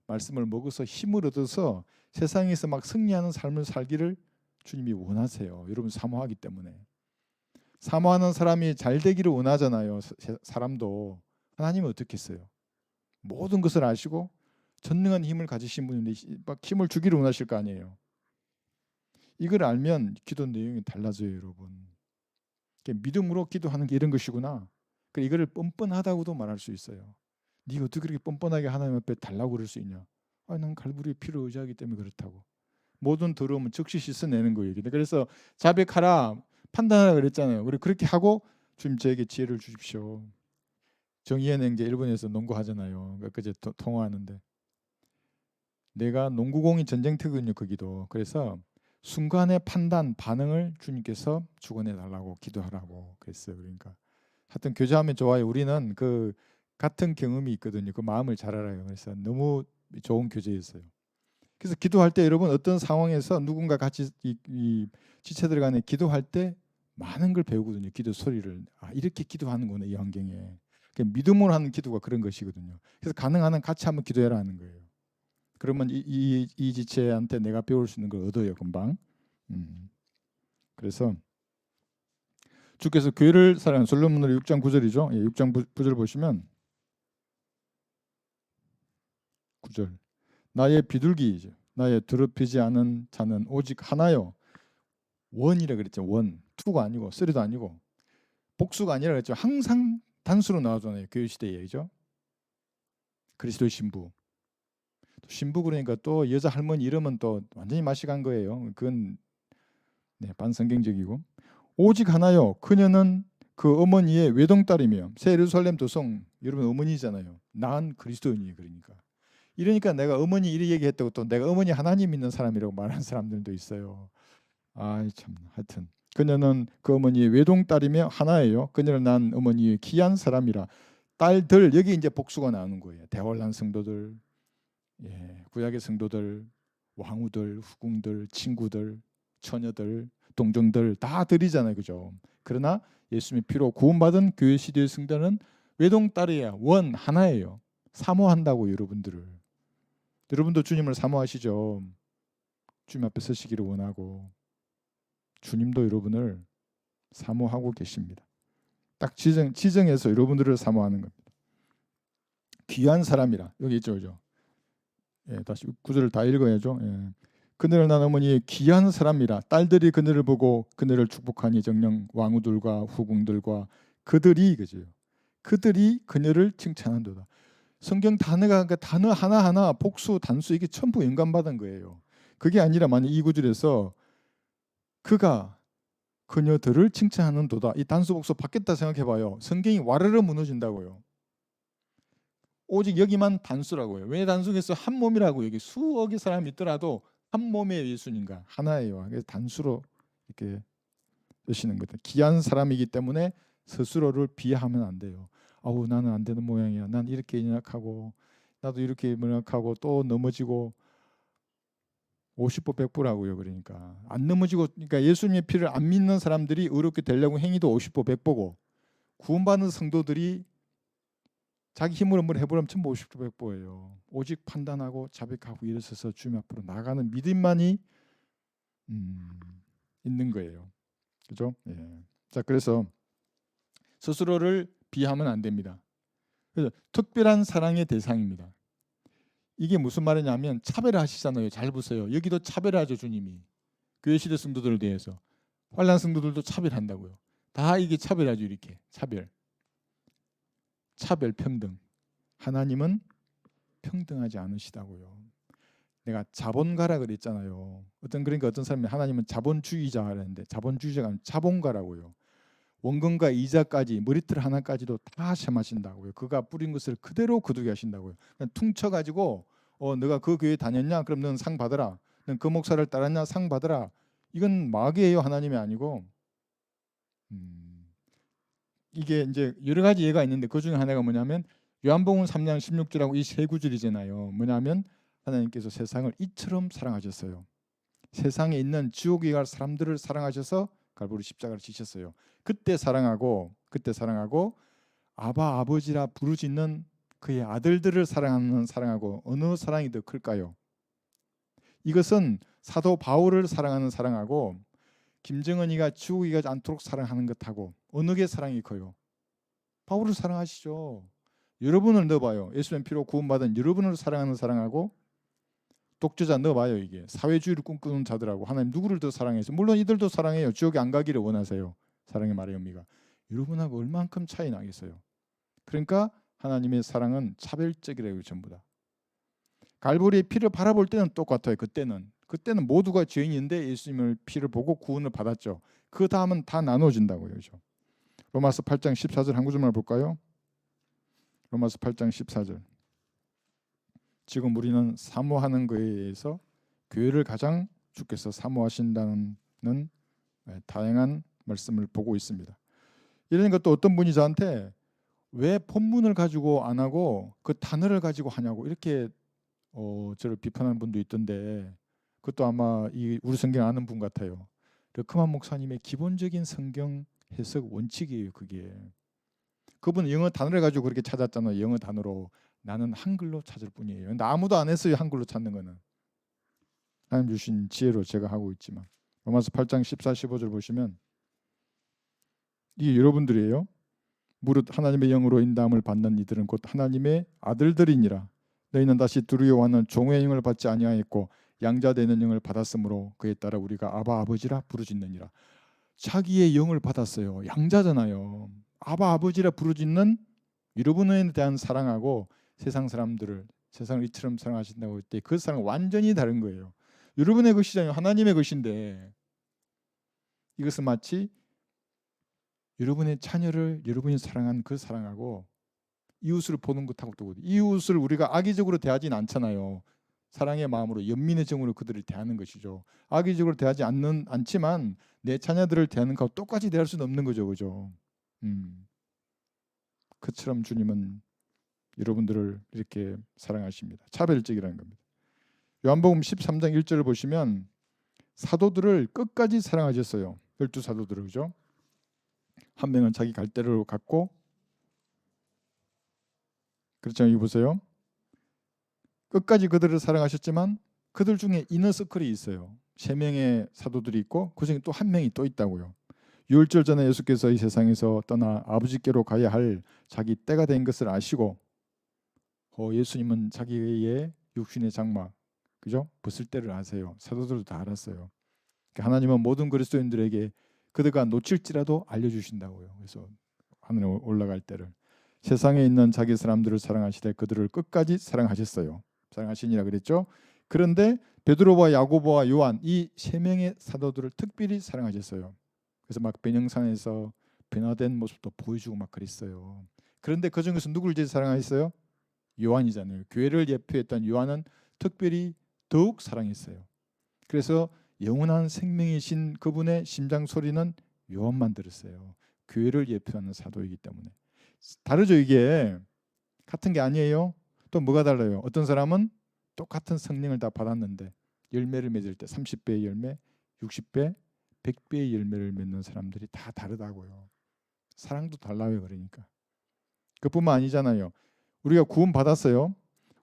말씀을 먹어서 힘을 얻어서 세상에서 막 승리하는 삶을 살기를 주님이 원하세요. 여러분 사모하기 때문에. 사모하는 사람이 잘 되기를 원하잖아요. 사람도. 하나님은 어떻게 했어요? 모든 것을 아시고 전능한 힘을 가지신 분인데 막 힘을 주기를 원하실 거 아니에요. 이걸 알면 기도 내용이 달라져요, 여러분. 믿음으로 기도하는 게 이런 것이구나. 이거를 뻔뻔하다고도 말할 수 있어요. 네가 어떻게 그렇게 뻔뻔하게 하나님 앞에 달라고 그럴 수 있냐? 난 갈보리의 피를 의지하기 때문에 그렇다고. 모든 더러움은 즉시 씻어내는 거예요. 그래서 자백하라, 판단하라 그랬잖아요. 그렇게 하고 주님 저에게 지혜를 주십시오. 정의연 행제 일본에서 농구하잖아요. 그제 통화하는데 내가 농구공이 전쟁터거든요. 거기도. 그래서 순간의 판단, 반응을 주님께서 주관해 달라고 기도하라고 그랬어요. 그러니까 하여튼 교제하면 좋아요. 우리는 그 같은 경험이 있거든요. 그 마음을 잘 알아요. 그래서 너무 좋은 교제였어요. 그래서 기도할 때 여러분 어떤 상황에서 누군가 같이 이 지체들 간에 기도할 때 많은 걸 배우거든요. 기도 소리를. 이렇게 기도하는구나 이 환경에. 믿음으로 하는 기도가 그런 것이거든요. 그래서 가능한 한 같이 한번 기도해라 하는 거예요. 그러면 이 지체한테 내가 배울 수 있는 걸 얻어요. 금방. 그래서 주께서 교회를 사랑하는 솔로몬의 6장 9절이죠. 6장 9절 보시면 9절. 나의 비둘기이죠. 나의 더럽히지 않은 자는 오직 하나요. 원이라 그랬죠. 원. 투가 아니고 쓰리도 아니고 복수가 아니라 그랬죠. 항상 단수로 나오잖아요. 교회 시대에. 그죠? 그리스도의 신부. 신부 그러니까 또 여자 할머니 이름은 또 완전히 맛이 간 거예요. 그건 반성경적이고. 오직 하나요. 그녀는 그 어머니의 외동딸이며 새 예루살렘 도성 여러분 어머니잖아요. 낳은 그리스도인이에요. 이러니까 내가 어머니 이리 얘기했다고 또 내가 어머니 하나님 믿는 사람이라고 말하는 사람들도 있어요. 아 참 하여튼 그녀는 그 어머니의 외동딸이며 하나예요. 그녀를 낳은 어머니의 귀한 사람이라. 딸들 여기 이제 복수가 나오는 거예요. 대환란 성도들, 구약의 성도들, 왕후들, 후궁들, 친구들, 처녀들, 동정들 다 들이잖아요, 그죠? 그러나 예수님의 피로 구원받은 교회 시대의 성도는 외동딸이야, 원 하나예요. 사모한다고 여러분도 주님을 사모하시죠. 주님 앞에 서시기를 원하고 주님도 여러분을 사모하고 계십니다. 딱 지정해서 여러분들을 사모하는 겁니다. 귀한 사람이라 여기 있죠, 그죠? 다시 구절을 다 읽어야죠. 그녀를 낳은 어머니의 귀한 사람이라. 딸들이 그녀를 보고 그녀를 축복하니 정녕 왕후들과 후궁들과 그들이 그녀를 칭찬한도다. 성경 단어가 단어 하나하나 복수 단수 이게 전부 연관받은 거예요. 그게 아니라 만약 이 구절에서 그가 그녀들을 칭찬하는도다 이 단수 복수 바뀌었다 생각해봐요. 성경이 와르르 무너진다고요. 오직 여기만 단수라고요. 왜 단수겠어? 한 몸이라고. 여기 수억의 사람이 있더라도 한 몸의 예수님과 하나예요. 그래서 단수로 이렇게 쓰시는 거다. 귀한 사람이기 때문에 스스로를 비하하면 안 돼요. 아우 나는 안 되는 모양이야. 난 이렇게 연약하고 나도 이렇게 연약하고 또 넘어지고 50보 100보라고요. 그러니까 안 넘어지고 그러니까 예수님의 피를 안 믿는 사람들이 의롭게 되려고 행위도 50보 100보고 구원받는 성도들이 자기 힘으로 뭘 해보려면 전부 50보 100보예요. 오직 판단하고 자백하고 일어서서 주님 앞으로 나가는 믿음만이 있는 거예요. 그죠? 자 그래서 스스로를 비하면 안 됩니다. 그래서 특별한 사랑의 대상입니다. 이게 무슨 말이냐면 차별하시잖아요. 잘 보세요. 여기도 차별하죠. 주님이 교회 시대 성도들에 대해서 환난 성도들도 차별한다고요. 다 이게 차별하죠. 이렇게 차별 평등. 하나님은 평등하지 않으시다고요. 내가 자본가라 그랬잖아요. 그러니까 어떤 사람이 하나님은 자본주의자 하는데 자본주의자가 아니라 자본가라고요. 원금과 이자까지 머리털 하나까지도 다 셈하신다고요. 그가 뿌린 것을 그대로 거두게 하신다고요. 퉁쳐가지고 너가 그 교회 다녔냐? 그럼 너는 상 받으라. 넌 그 목사를 따랐냐? 상 받으라. 이건 마귀예요. 하나님이 아니고. 이게 이제 여러 가지 예가 있는데 그 중에 하나가 뭐냐면 요한복음 3장 16절하고 이 세 구절이잖아요. 뭐냐면 하나님께서 세상을 이처럼 사랑하셨어요. 세상에 있는 지옥에 갈 사람들을 사랑하셔서 갈보리 십자가를 지셨어요. 그때 사랑하고 아바 아버지라 부르짖는 그의 아들들을 사랑하고 어느 사랑이 더 클까요? 이것은 사도 바울을 사랑하는 사랑하고 김정은이가 지옥에 가지 않도록 사랑하는 것하고 어느 게 사랑이 커요? 바울을 사랑하시죠. 여러분을 넣어봐요. 예수님 피로 구원받은 여러분을 사랑하는 사랑하고 독재자 넣어봐요. 이게 사회주의를 꿈꾸는 자들하고 하나님 누구를 더 사랑해서 물론 이들도 사랑해요. 지옥에 안 가기를 원하세요. 사랑의 말의 의미가 여러분하고 얼만큼 차이 나겠어요. 그러니까 하나님의 사랑은 차별적이라고요. 전부 다. 갈보리의 피를 바라볼 때는 똑같아요. 그때는 모두가 죄인인데 예수님의 피를 보고 구원을 받았죠. 그 다음은 다 나눠진다고요. 그렇죠? 로마서 8장 14절 한 구절만 볼까요? 로마서 8장 14절. 지금 우리는 사모하는 것에 의해서 교회를 가장 주께서 사모하신다는 다양한 말씀을 보고 있습니다. 이러니까 또 어떤 분이 저한테 왜 본문을 가지고 안 하고 그 단어를 가지고 하냐고 이렇게 저를 비판하는 분도 있던데 그것도 아마 우리 성경 아는 분 같아요. 르크만 목사님의 기본적인 성경 해석 원칙이에요. 그게 그분은 영어 단어를 가지고 그렇게 찾았잖아요. 영어 단어로. 나는 한글로 찾을 뿐이에요. 근데 아무도 안 했어요. 한글로 찾는 거는. 하나님 주신 지혜로 제가 하고 있지만 로마서 8장 14, 15절 보시면 이게 여러분들이에요. 무릇 하나님의 영으로 인도함을 받는 이들은 곧 하나님의 아들들이니라. 너희는 다시 두려워하는 종의 영을 받지 아니하였고 양자 되는 영을 받았으므로 그에 따라 우리가 아바 아버지라 부르짖느니라. 자기의 영을 받았어요. 양자잖아요. 아버지라 부르짖는 여러분에 대한 사랑하고 세상 사람들을 세상을 이처럼 사랑하신다고 할 때 그 사랑은 완전히 다른 거예요. 여러분의 것이잖아요. 하나님의 것인데 이것은 마치 여러분의 자녀를 여러분이 사랑한 그 사랑하고 이웃을 보는 것하고 또 이웃을 우리가 악의적으로 대하지는 않잖아요. 사랑의 마음으로 연민의 정으로 그들을 대하는 것이죠. 악의적으로 대하지 않지만 내 자녀들을 대하는 것과 똑같이 대할 수는 없는 거죠, 그죠? 그처럼 주님은 여러분들을 이렇게 사랑하십니다. 차별적이라는 겁니다. 요한복음 13장 1절을 보시면 사도들을 끝까지 사랑하셨어요. 12사도들을, 그죠? 한 명은 자기 갈대로 갔고, 그렇죠? 여기 보세요. 끝까지 그들을 사랑하셨지만 그들 중에 이너서클이 있어요. 3명의 사도들이 있고 그 중에 또 한 명이 또 있다고요. 유월절 전에 예수께서 이 세상에서 떠나 아버지께로 가야 할 자기 때가 된 것을 아시고 예수님은 자기의 육신의 장막, 그죠? 벗을 때를 아세요. 사도들도 다 알았어요. 그러니까 하나님은 모든 그리스도인들에게 그들가 놓칠지라도 알려주신다고요. 그래서 하늘에 올라갈 때를 세상에 있는 자기 사람들을 사랑하시되 그들을 끝까지 사랑하셨어요. 사랑하시니라 그랬죠. 그런데 베드로와 야고보와 요한 이 3명의 사도들을 특별히 사랑하셨어요. 그래서 막 변형산에서 변화된 모습도 보여주고 막 그랬어요. 그런데 그 중에서 누구를 제일 사랑하셨어요? 요한이잖아요. 교회를 예표했던 요한은 특별히 더욱 사랑했어요. 그래서 영원한 생명이신 그분의 심장 소리는 요한만 들었어요. 교회를 예표하는 사도이기 때문에. 다르죠. 이게 같은 게 아니에요. 또 뭐가 달라요? 어떤 사람은 똑같은 성령을 다 받았는데 열매를 맺을 때 30배의 열매, 60배, 100배의 열매를 맺는 사람들이 다 다르다고요. 사랑도 달라요. 그러니까 그뿐만 아니잖아요. 우리가 구원 받았어요.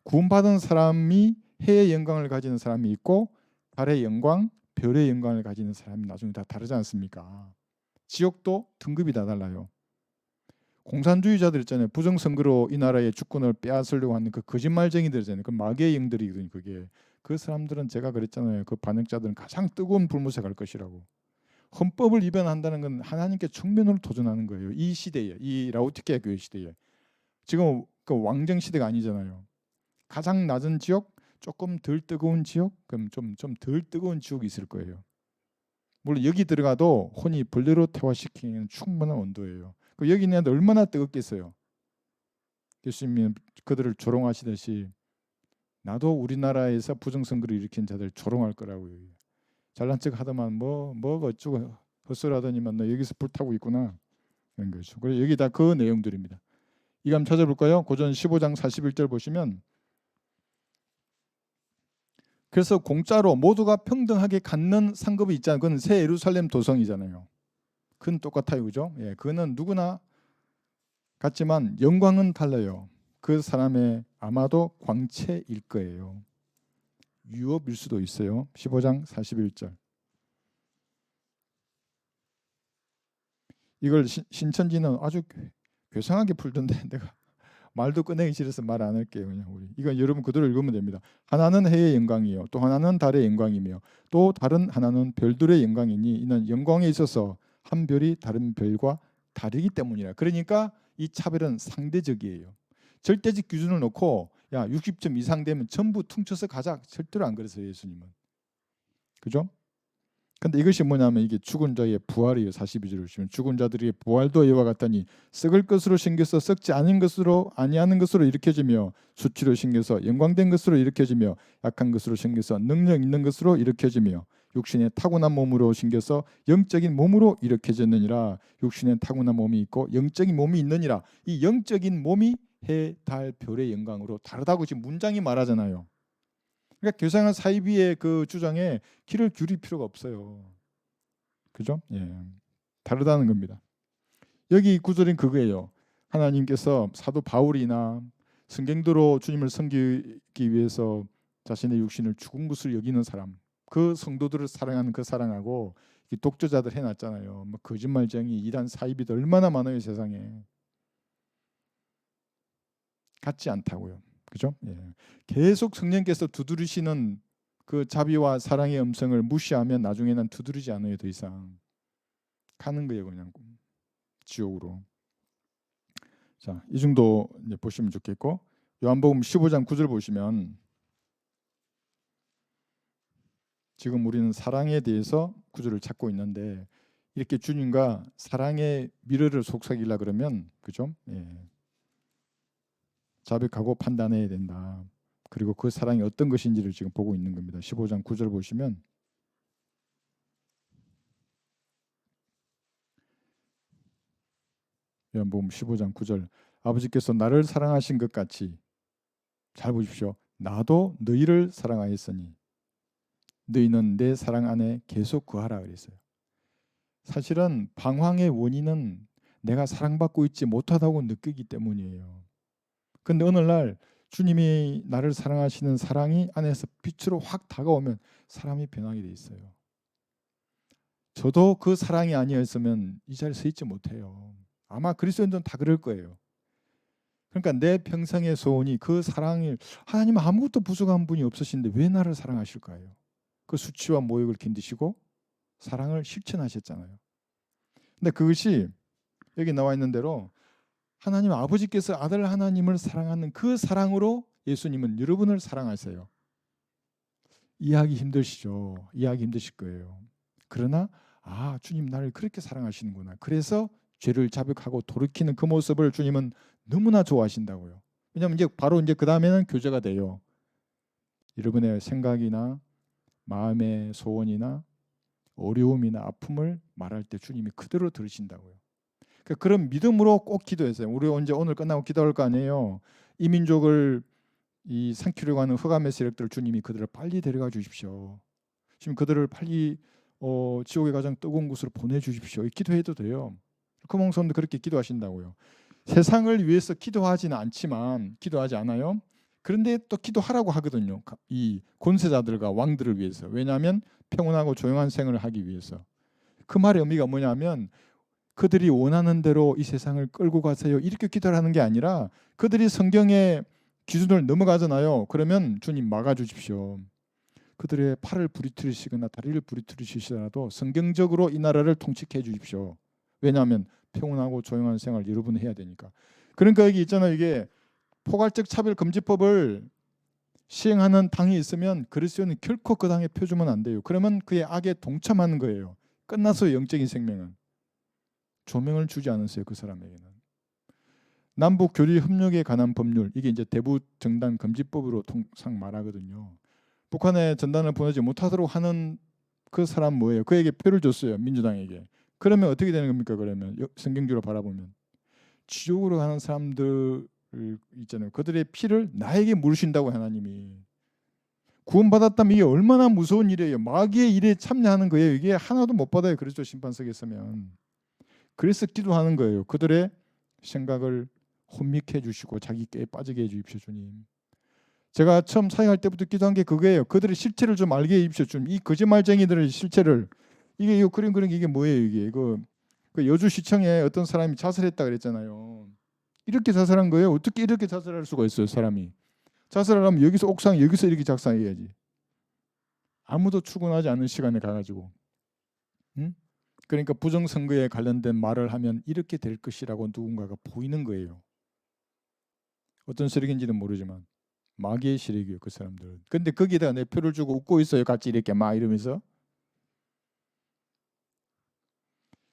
구원 받은 사람이 해의 영광을 가지는 사람이 있고 달의 영광, 별의 영광을 가지는 사람이 나중에 다 다르지 않습니까? 지옥도 등급이 다 달라요. 공산주의자들 있잖아요. 부정선거로 이 나라의 주권을 빼앗으려고 하는 그 거짓말쟁이들 있잖아요. 그 마귀의 영들이거든요. 그게 그 사람들은 제가 그랬잖아요. 그 반역자들은 가장 뜨거운 불못에 갈 것이라고. 헌법을 위반한다는 건 하나님께 정면으로 도전하는 거예요. 이 시대에, 이 라오디케아 교회 시대에. 지금 그 왕정 시대가 아니잖아요. 가장 낮은 지역, 조금 덜 뜨거운 지역, 그럼 좀 덜 뜨거운 지역이 있을 거예요. 물론 여기 들어가도 혼이 벌레로 태화시키는 충분한 온도예요. 여기 있는 애들 얼마나 뜨겁겠어요. 예수님이 그들을 조롱하시듯이 나도 우리나라에서 부정선거를 일으킨 자들 조롱할 거라고요. 잘난 척 하더만 뭐 어쩌고 헛소리하더니만 너 여기서 불타고 있구나 이런 거죠. 그래서 여기 다 그 내용들입니다. 이거 한번 찾아볼까요? 고전 15장 41절 보시면 그래서 공짜로 모두가 평등하게 갖는 상급이 있잖아요. 그건 새 예루살렘 도성이잖아요. 그건 똑같아요. 그죠? 예, 그거는 누구나 같지만 영광은 달라요. 그 사람의 아마도 광채일 거예요. 유업일 수도 있어요. 15장 41절. 이걸 신천지는 아주 괴상하게 풀던데 내가 말도 꺼내기 싫어서 말 안 할게요. 그냥 우리 이건 여러분 그대로 읽으면 됩니다. 하나는 해의 영광이요, 또 하나는 달의 영광이며 또 다른 하나는 별들의 영광이니 이는 영광에 있어서 한 별이 다른 별과 다르기 때문이라. 그러니까 이 차별은 상대적이에요. 절대적 기준을 놓고 야 60점 이상 되면 전부 퉁쳐서 가자 절대로 안 그러세요. 예수님은. 그죠? 근데 이것이 뭐냐면 이게 죽은 자의 부활이에요. 42절을 보시면 죽은 자들이 부활도 이와 같다니 썩을 것으로 생겨서 썩지 않은 것으로 아니하는 것으로 일으켜지며 수치로 생겨서 영광된 것으로 일으켜지며 약한 것으로 생겨서 능력 있는 것으로 일으켜지며 육신의 타고난 몸으로 생겨서 영적인 몸으로 일으켜졌느니라. 육신의 타고난 몸이 있고 영적인 몸이 있느니라. 이 영적인 몸이 해, 달, 별의 영광으로 다르다고 지금 문장이 말하잖아요. 그러니까 교상한 사이비의 그 주장에 귀를 기울일 필요가 없어요. 그죠? 예. 다르다는 겁니다. 여기 구절인 그거예요. 하나님께서 사도 바울이나 성경대로 주님을 섬기기 위해서 자신의 육신을 죽은 것으로 여기는 사람, 그 성도들을 사랑하는 그 사랑하고 독조자들 해놨잖아요. 뭐 거짓말쟁이, 이단 사이비들 얼마나 많아요 세상에. 같지 않다고요. 그죠? 예. 계속 성령께서 두드리시는 그 자비와 사랑의 음성을 무시하면 나중에는 두드리지 않아요 더 이상. 가는 거예요, 그냥 지옥으로. 자, 이 정도 이제 보시면 좋겠고, 요한복음 15장 9절 보시면 지금 우리는 사랑에 대해서 구절을 찾고 있는데, 이렇게 주님과 사랑의 미래를 속삭이려 그러면 그죠? 예. 자백하고 판단해야 된다. 그리고 그 사랑이 어떤 것인지를 지금 보고 있는 겁니다. 15장 9절 보시면 요한복음 15장 9절, 아버지께서 나를 사랑하신 것 같이, 잘 보십시오, 나도 너희를 사랑하였으니 너희는 내 사랑 안에 계속 거하라 그랬어요. 사실은 방황의 원인은 내가 사랑받고 있지 못하다고 느끼기 때문이에요. 근데 어느 날 주님이 나를 사랑하시는 사랑이 안에서 빛으로 확 다가오면 사람이 변하게 돼 있어요. 저도 그 사랑이 아니었으면 이 자리에 서 있지 못해요. 아마 그리스도인들은 다 그럴 거예요. 그러니까 내 평생의 소원이 그 사랑을, 하나님은 아무것도 부족한 분이 없으신데 왜 나를 사랑하실까요? 그 수치와 모욕을 견디시고 사랑을 실천하셨잖아요. 근데 그것이 여기 나와 있는 대로 하나님 아버지께서 아들 하나님을 사랑하는 그 사랑으로 예수님은 여러분을 사랑하세요. 이해하기 힘드시죠? 이해하기 힘드실 거예요. 그러나 주님 나를 그렇게 사랑하시는구나. 그래서 죄를 자백하고 돌이키는 그 모습을 주님은 너무나 좋아하신다고요. 왜냐하면 이제 바로 이제 그 다음에는 교제가 돼요. 여러분의 생각이나 마음의 소원이나 어려움이나 아픔을 말할 때 주님이 그대로 들으신다고요. 그러니까 그런 믿음으로 꼭 기도했어요. 우리 언제 오늘 끝나고 기도할 거 아니에요. 이 민족을 이 삼키려고 하는 흑암의 세력들 주님이 그들을 빨리 데려가 주십시오. 지금 그들을 빨리 지옥의 가장 뜨거운 곳으로 보내주십시오. 기도해도 돼요. 금홍선도 그렇게 기도하신다고요. 세상을 위해서 기도하지는 않지만, 기도하지 않아요. 그런데 또 기도하라고 하거든요. 이 권세자들과 왕들을 위해서. 왜냐하면 평온하고 조용한 생을 하기 위해서. 그 말의 의미가 뭐냐면 그들이 원하는 대로 이 세상을 끌고 가세요, 이렇게 기도를 하는 게 아니라 그들이 성경의 기준을 넘어가잖아요. 그러면 주님 막아주십시오. 그들의 팔을 부리트리시거나 다리를 부리트리시더라도 성경적으로 이 나라를 통치해 주십시오. 왜냐하면 평온하고 조용한 생활 여러분이 해야 되니까. 그러니까 여기 있잖아요. 이게 포괄적 차별금지법을 시행하는 당이 있으면 그리스도인은 결코 그 당에 표주면 안 돼요. 그러면 그의 악에 동참하는 거예요. 끝났어요. 영적인 생명은. 조명을 주지 않았어요. 그 사람에게는. 남북 교류 협력에 관한 법률, 이게 이제 대북 정단 금지법으로 통상 말하거든요. 북한에 전단을 보내지 못하도록 하는 그 사람 뭐예요? 그에게 표를 줬어요. 민주당에게. 그러면 어떻게 되는 겁니까? 그러면 성경적으로 바라보면 지옥으로 가는 사람들 있잖아요. 그들의 피를 나에게 물으신다고 하나님이. 구원받았다면 이게 얼마나 무서운 일이에요. 마귀의 일에 참여하는 거예요. 이게 하나도 못 받아요. 그렇죠. 심판석에 서면. 그래서 기도하는 거예요. 그들의 생각을 혼미케 해주시고 자기 꾀에 빠지게 해주십시오, 주님. 제가 처음 사역할 때부터 기도한 게 그거예요. 그들의 실체를 좀 알게 해주십시오, 주님. 이 거짓말쟁이들의 실체를. 이게 이거 그런 게 이게 뭐예요, 이게. 그 여주시청에 어떤 사람이 자살했다 그랬잖아요. 이렇게 자살한 거예요. 어떻게 이렇게 자살할 수가 있어요, 사람이. 자살하려면 여기서 옥상 여기서 이렇게 작상해야지. 아무도 출근하지 않는 시간에 가가지고. 응? 그러니까 부정선거에 관련된 말을 하면 이렇게 될 것이라고 누군가가 보이는 거예요. 어떤 세력인지는 모르지만 마귀의 세력이에요, 그 사람들은. 근데 거기다가 내 표를 주고 웃고 있어요, 같이 이렇게 막 이러면서.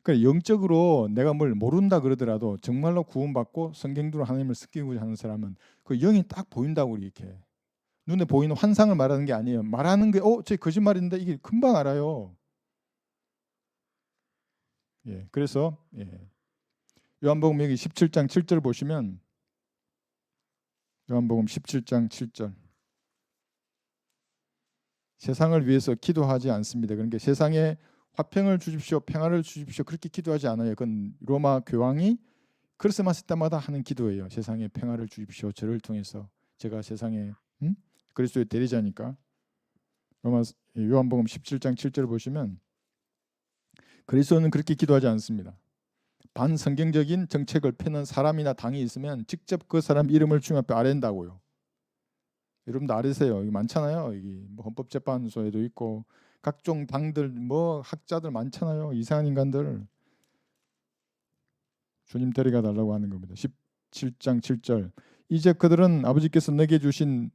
그러니까 영적으로 내가 뭘 모른다 그러더라도 정말로 구원받고 성경대로 하나님을 섬기고자 하는 사람은 그 영이 딱 보인다고 이렇게. 눈에 보이는 환상을 말하는 게 아니에요. 말하는 게 저 거짓말인데 이게 금방 알아요. 예, 그래서 요한복음 여기 17장 7절 보시면 요한복음 17장 7절. 세상을 위해서 기도하지 않습니다. 그러니까 세상에 화평을 주십시오, 평화를 주십시오, 그렇게 기도하지 않아요. 그건 로마 교황이 크리스마스 때마다 하는 기도예요. 세상에 평화를 주십시오. 저를 통해서 제가 세상에 그리스도의 대리자니까. 요한복음 17장 7절 보시면 그리스도는 그렇게 기도하지 않습니다. 반성경적인 정책을 펴는 사람이나 당이 있으면 직접 그 사람 이름을 주님 앞에 아랜다고요. 여러분도 아르세요. 이게 많잖아요. 이게 뭐 헌법재판소에도 있고 각종 당들 뭐 학자들 많잖아요. 이상한 인간들. 주님 데려가 달라고 하는 겁니다. 17장 7절. 이제 그들은 아버지께서 내게 주신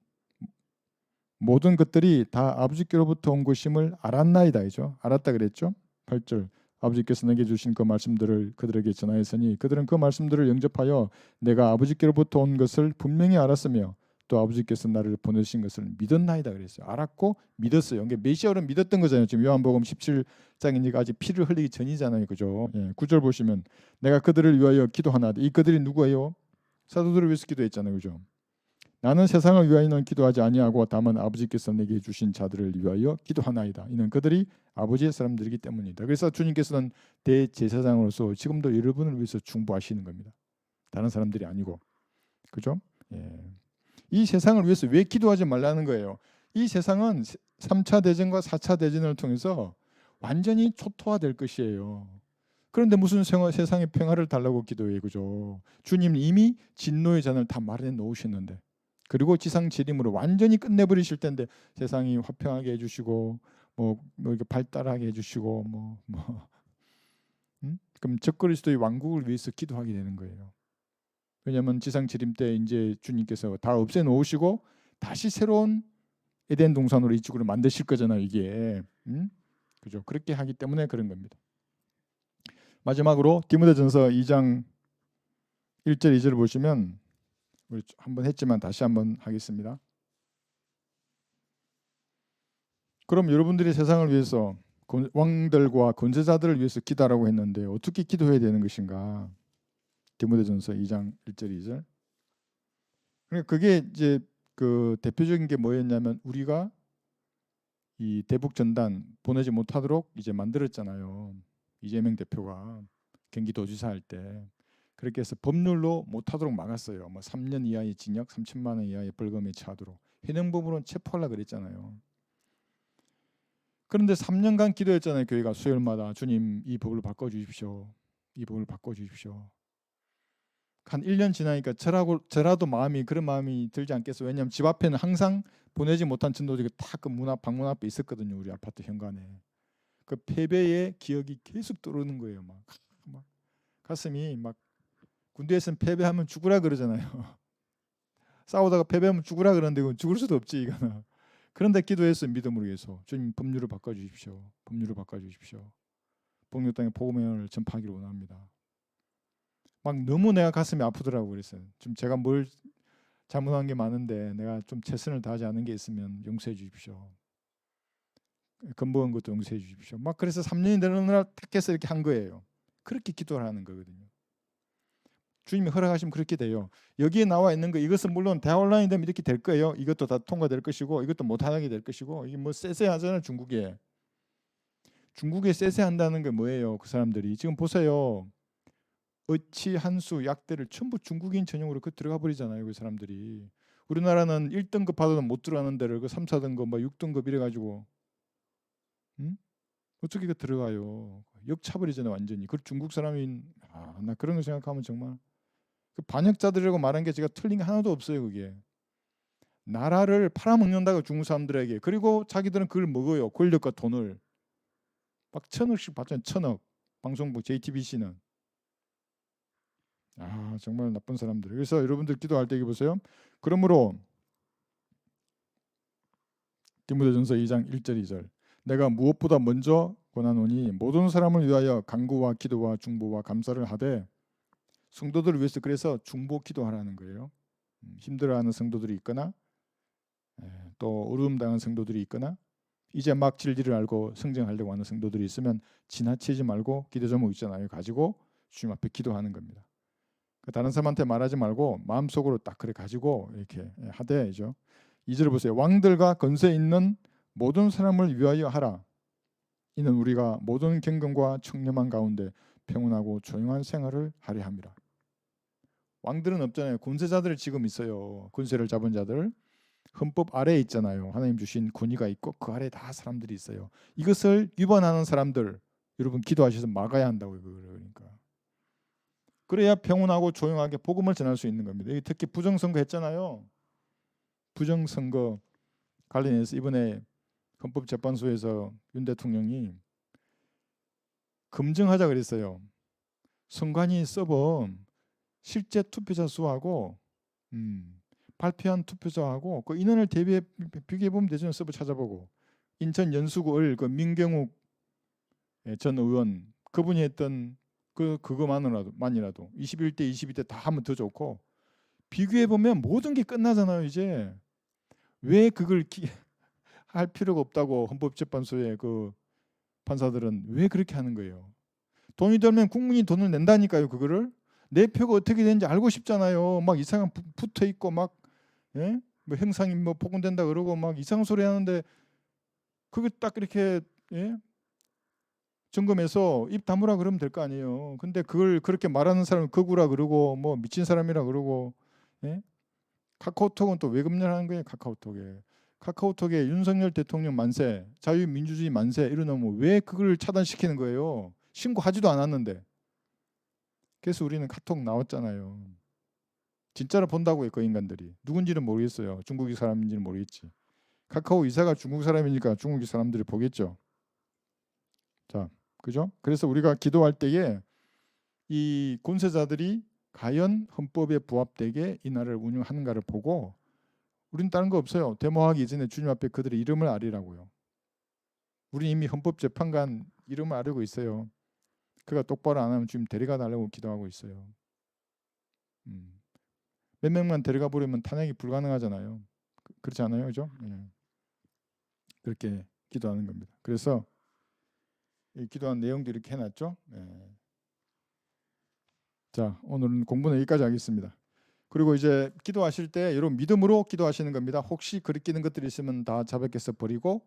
모든 것들이 다 아버지께로부터 온 것임을 알았나이다이죠. 알았다 그랬죠. 8절. 아버지께서 내게 주신 그 말씀들을 그들에게 전하였으니 그들은 그 말씀들을 영접하여 내가 아버지께로부터 온 것을 분명히 알았으며 또 아버지께서 나를 보내신 것을 믿었나이다 그랬어요. 알았고 믿었어요. 이게 메시아로 믿었던 거잖아요. 지금 요한복음 17장이니까 아직 피를 흘리기 전이잖아요. 그죠? 예, 9절 보시면 내가 그들을 위하여 기도하나이다. 이 그들이 누구예요? 사도들을 위해서 기도했잖아요. 그죠? 나는 세상을 위하여는 기도하지 아니하고 다만 아버지께서 내게 주신 자들을 위하여 기도하나이다. 이는 그들이 아버지의 사람들이기 때문이다. 그래서 주님께서는 대제사장으로서 지금도 여러분을 위해서 중보하시는 겁니다. 다른 사람들이 아니고. 그죠? 예. 이 세상을 위해서 왜 기도하지 말라는 거예요? 이 세상은 3차 대전과 4차 대전을 통해서 완전히 초토화될 것이에요. 그런데 무슨 세상의 평화를 달라고 기도해요. 그죠? 주님 이미 진노의 잔을 다 마련해 놓으셨는데 그리고 지상 재림으로 완전히 끝내버리실 텐데 세상이 화평하게 해주시고 뭐 이렇게 발달하게 해주시고 그럼 적그리스도의 왕국을 위해서 기도하게 되는 거예요. 왜냐하면 지상 재림 때 이제 주님께서 다 없애 놓으시고 다시 새로운 에덴 동산으로 이쪽으로 만드실 거잖아요. 이게 그죠? 그렇게 하기 때문에 그런 겁니다. 마지막으로 디모데전서 2장 1절 2절을 보시면 우리 한번 했지만 다시 한번 하겠습니다. 그럼 여러분들이 세상을 위해서 왕들과 권세자들을 위해서 기도하라고 했는데 어떻게 기도해야 되는 것인가? 디모데전서 2장 1절 2절. 그러니까 그게 이제 그 대표적인 게 뭐였냐면 우리가 이 대북 전단 보내지 못하도록 이제 만들었잖아요. 이재명 대표가 경기도지사 할 때 그렇게 해서 법률로 못하도록 막았어요. 뭐 3년 이하의 징역, 3천만 원 이하의 벌금에 처하도록 현행법으로는 체포하려고 그랬잖아요. 그런데 3년간 기도했잖아요. 교회가 수요일마다 주님 이 법을 바꿔주십시오. 이 법을 바꿔주십시오. 한 1년 지나니까 저라도 그런 마음이 들지 않겠어요. 왜냐하면 집 앞에는 항상 보내지 못한 전도지가 다 그 방문 앞에 있었거든요. 우리 아파트 현관에. 그 패배의 기억이 계속 떠오르는 거예요. 막 가슴이 막 군대에서는 패배하면 죽으라 그러잖아요. 싸우다가 패배하면 죽으라 그러는데 이건 죽을 수도 없지 이거는. 그런데 기도했어요. 믿음으로 위해서. 주님 법률을 바꿔주십시오. 법률을 바꿔주십시오. 복류 땅에 복음을 전파하기를 원합니다. 막 너무 내가 가슴이 아프더라고 그랬어요. 좀 제가 뭘 잘못한 게 많은데 내가 좀 최선을 다하지 않은 게 있으면 용서해 주십시오. 건보한 것도 용서해 주십시오. 막 그래서 3년이 되느라 탁 해서 이렇게 한 거예요. 그렇게 기도를 하는 거거든요. 주님이 허락하시면 그렇게 돼요. 여기에 나와 있는 거 이것은 물론 대화 온라인이 되면 이렇게 될 거예요. 이것도 다 통과될 것이고 이것도 못하게 될 것이고 이게 뭐 쎄쎄하잖아요. 중국에 쎄쎄한다는 게 뭐예요? 그 사람들이 지금 보세요. 어치 한수 약대를 전부 중국인 전용으로 그 들어가 버리잖아요. 그 사람들이. 우리나라는 1등급 받아도 못 들어가는 데를 그 3, 4등급 막 6등급 이래 가지고 어떻게 그 들어가요? 역차버리잖아요. 완전히. 그 중국 사람인 나 그런 거 생각하면 정말 그 반역자들이라고 말한 게 제가 틀린 게 하나도 없어요. 그게 나라를 팔아먹는다고 중국 사람들에게. 그리고 자기들은 그걸 먹어요. 권력과 돈을 막 1,000억씩 받잖아요. 1,000억. 방송국 JTBC는 정말 나쁜 사람들. 그래서 여러분들 기도할 때 보세요. 그러므로 디모데전서 2장 1절 2절 내가 무엇보다 먼저 권하노니 모든 사람을 위하여 간구와 기도와 중보와 감사를 하되 성도들을 위해서 그래서 중보 기도하라는 거예요. 힘들어하는 성도들이 있거나 또 어려움 당한 성도들이 있거나 이제 막 진리를 알고 성장하려고 하는 성도들이 있으면 지나치지 말고 기도 제목 있잖아요. 가지고 주님 앞에 기도하는 겁니다. 다른 사람한테 말하지 말고 마음속으로 딱 그래 가지고 이렇게 하되죠. 2절 보세요. 왕들과 권세 있는 모든 사람을 위하여 하라. 이는 우리가 모든 경건과 청렴한 가운데 평온하고 조용한 생활을 하려 함이라. 왕들은 없잖아요. 권세자들 지금 있어요. 권세를 잡은 자들. 헌법 아래에 있잖아요. 하나님 주신 권위가 있고 그 아래에 다 사람들이 있어요. 이것을 위반하는 사람들 여러분 기도하셔서 막아야 한다고요. 그러니까. 그래야 평온하고 조용하게 복음을 전할 수 있는 겁니다. 특히 부정선거 했잖아요. 부정선거 관련해서 이번에 헌법재판소에서 윤 대통령이 검증하자 그랬어요. 선관위 서버 실제 투표자 수하고 발표한 투표자하고 그 인원을 대비해 비교해 보면 되죠. 서버 찾아보고 인천 연수구을 그 민경욱 전 의원 그분이 했던 그거만이라도 21대 22대 다 하면 더 좋고 비교해 보면 모든 게 끝나잖아요. 이제 왜 그걸 할 필요가 없다고 헌법재판소의 그 판사들은 왜 그렇게 하는 거예요? 돈이 들면 국민이 돈을 낸다니까요. 그거를 내 표가 어떻게 되는지 알고 싶잖아요. 막 이상한 붙어 있고 막 예? 뭐 형상이 뭐 복원된다 그러고 막 이상한 소리 하는데 그게 딱 이렇게 예? 점검해서 입 다무라 그러면 될 거 아니에요. 근데 그걸 그렇게 말하는 사람은 거구라 그러고 뭐 미친 사람이라 그러고 예? 카카오톡은 또 왜 금연하는 거예요? 카카오톡에 윤석열 대통령 만세, 자유민주주의 만세 이러면 왜 그걸 차단시키는 거예요? 신고하지도 않았는데. 그래서 우리는 카톡 나왔잖아요. 진짜로 본다고요, 그 인간들이. 누군지는 모르겠어요. 중국이 사람인지는 모르겠지. 카카오 이사가 중국 사람이니까 중국이 사람들이 보겠죠. 자, 그죠? 그래서 우리가 기도할 때에 이 권세자들이 과연 헌법에 부합되게 이 나라를 운영하는가를 보고 우린 다른 거 없어요. 데모하기 이전에 주님 앞에 그들의 이름을 아리라고요. 우리 이미 헌법재판관 이름을 아뢰고 있어요. 그가 똑바로 안 하면 주님 데려가 달라고 기도하고 있어요. 몇 명만 데려가 버리면 탄핵이 불가능하잖아요. 그렇지 않아요, 그죠? 예. 그렇게 기도하는 겁니다. 그래서 이 기도한 내용도 이렇게 해놨죠. 예. 자, 오늘은 공부는 여기까지 하겠습니다. 그리고 이제 기도하실 때 여러분 믿음으로 기도하시는 겁니다. 혹시 그리끼는 것들이 있으면 다 자백해서 버리고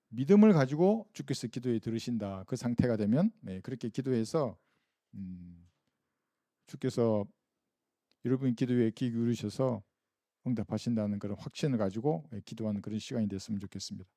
믿음을 가지고 주께서 기도에 들으신다. 그 상태가 되면 그렇게 기도해서 주께서 여러분 기도에 귀 기울이셔서 응답하신다는 그런 확신을 가지고 기도하는 그런 시간이 됐으면 좋겠습니다.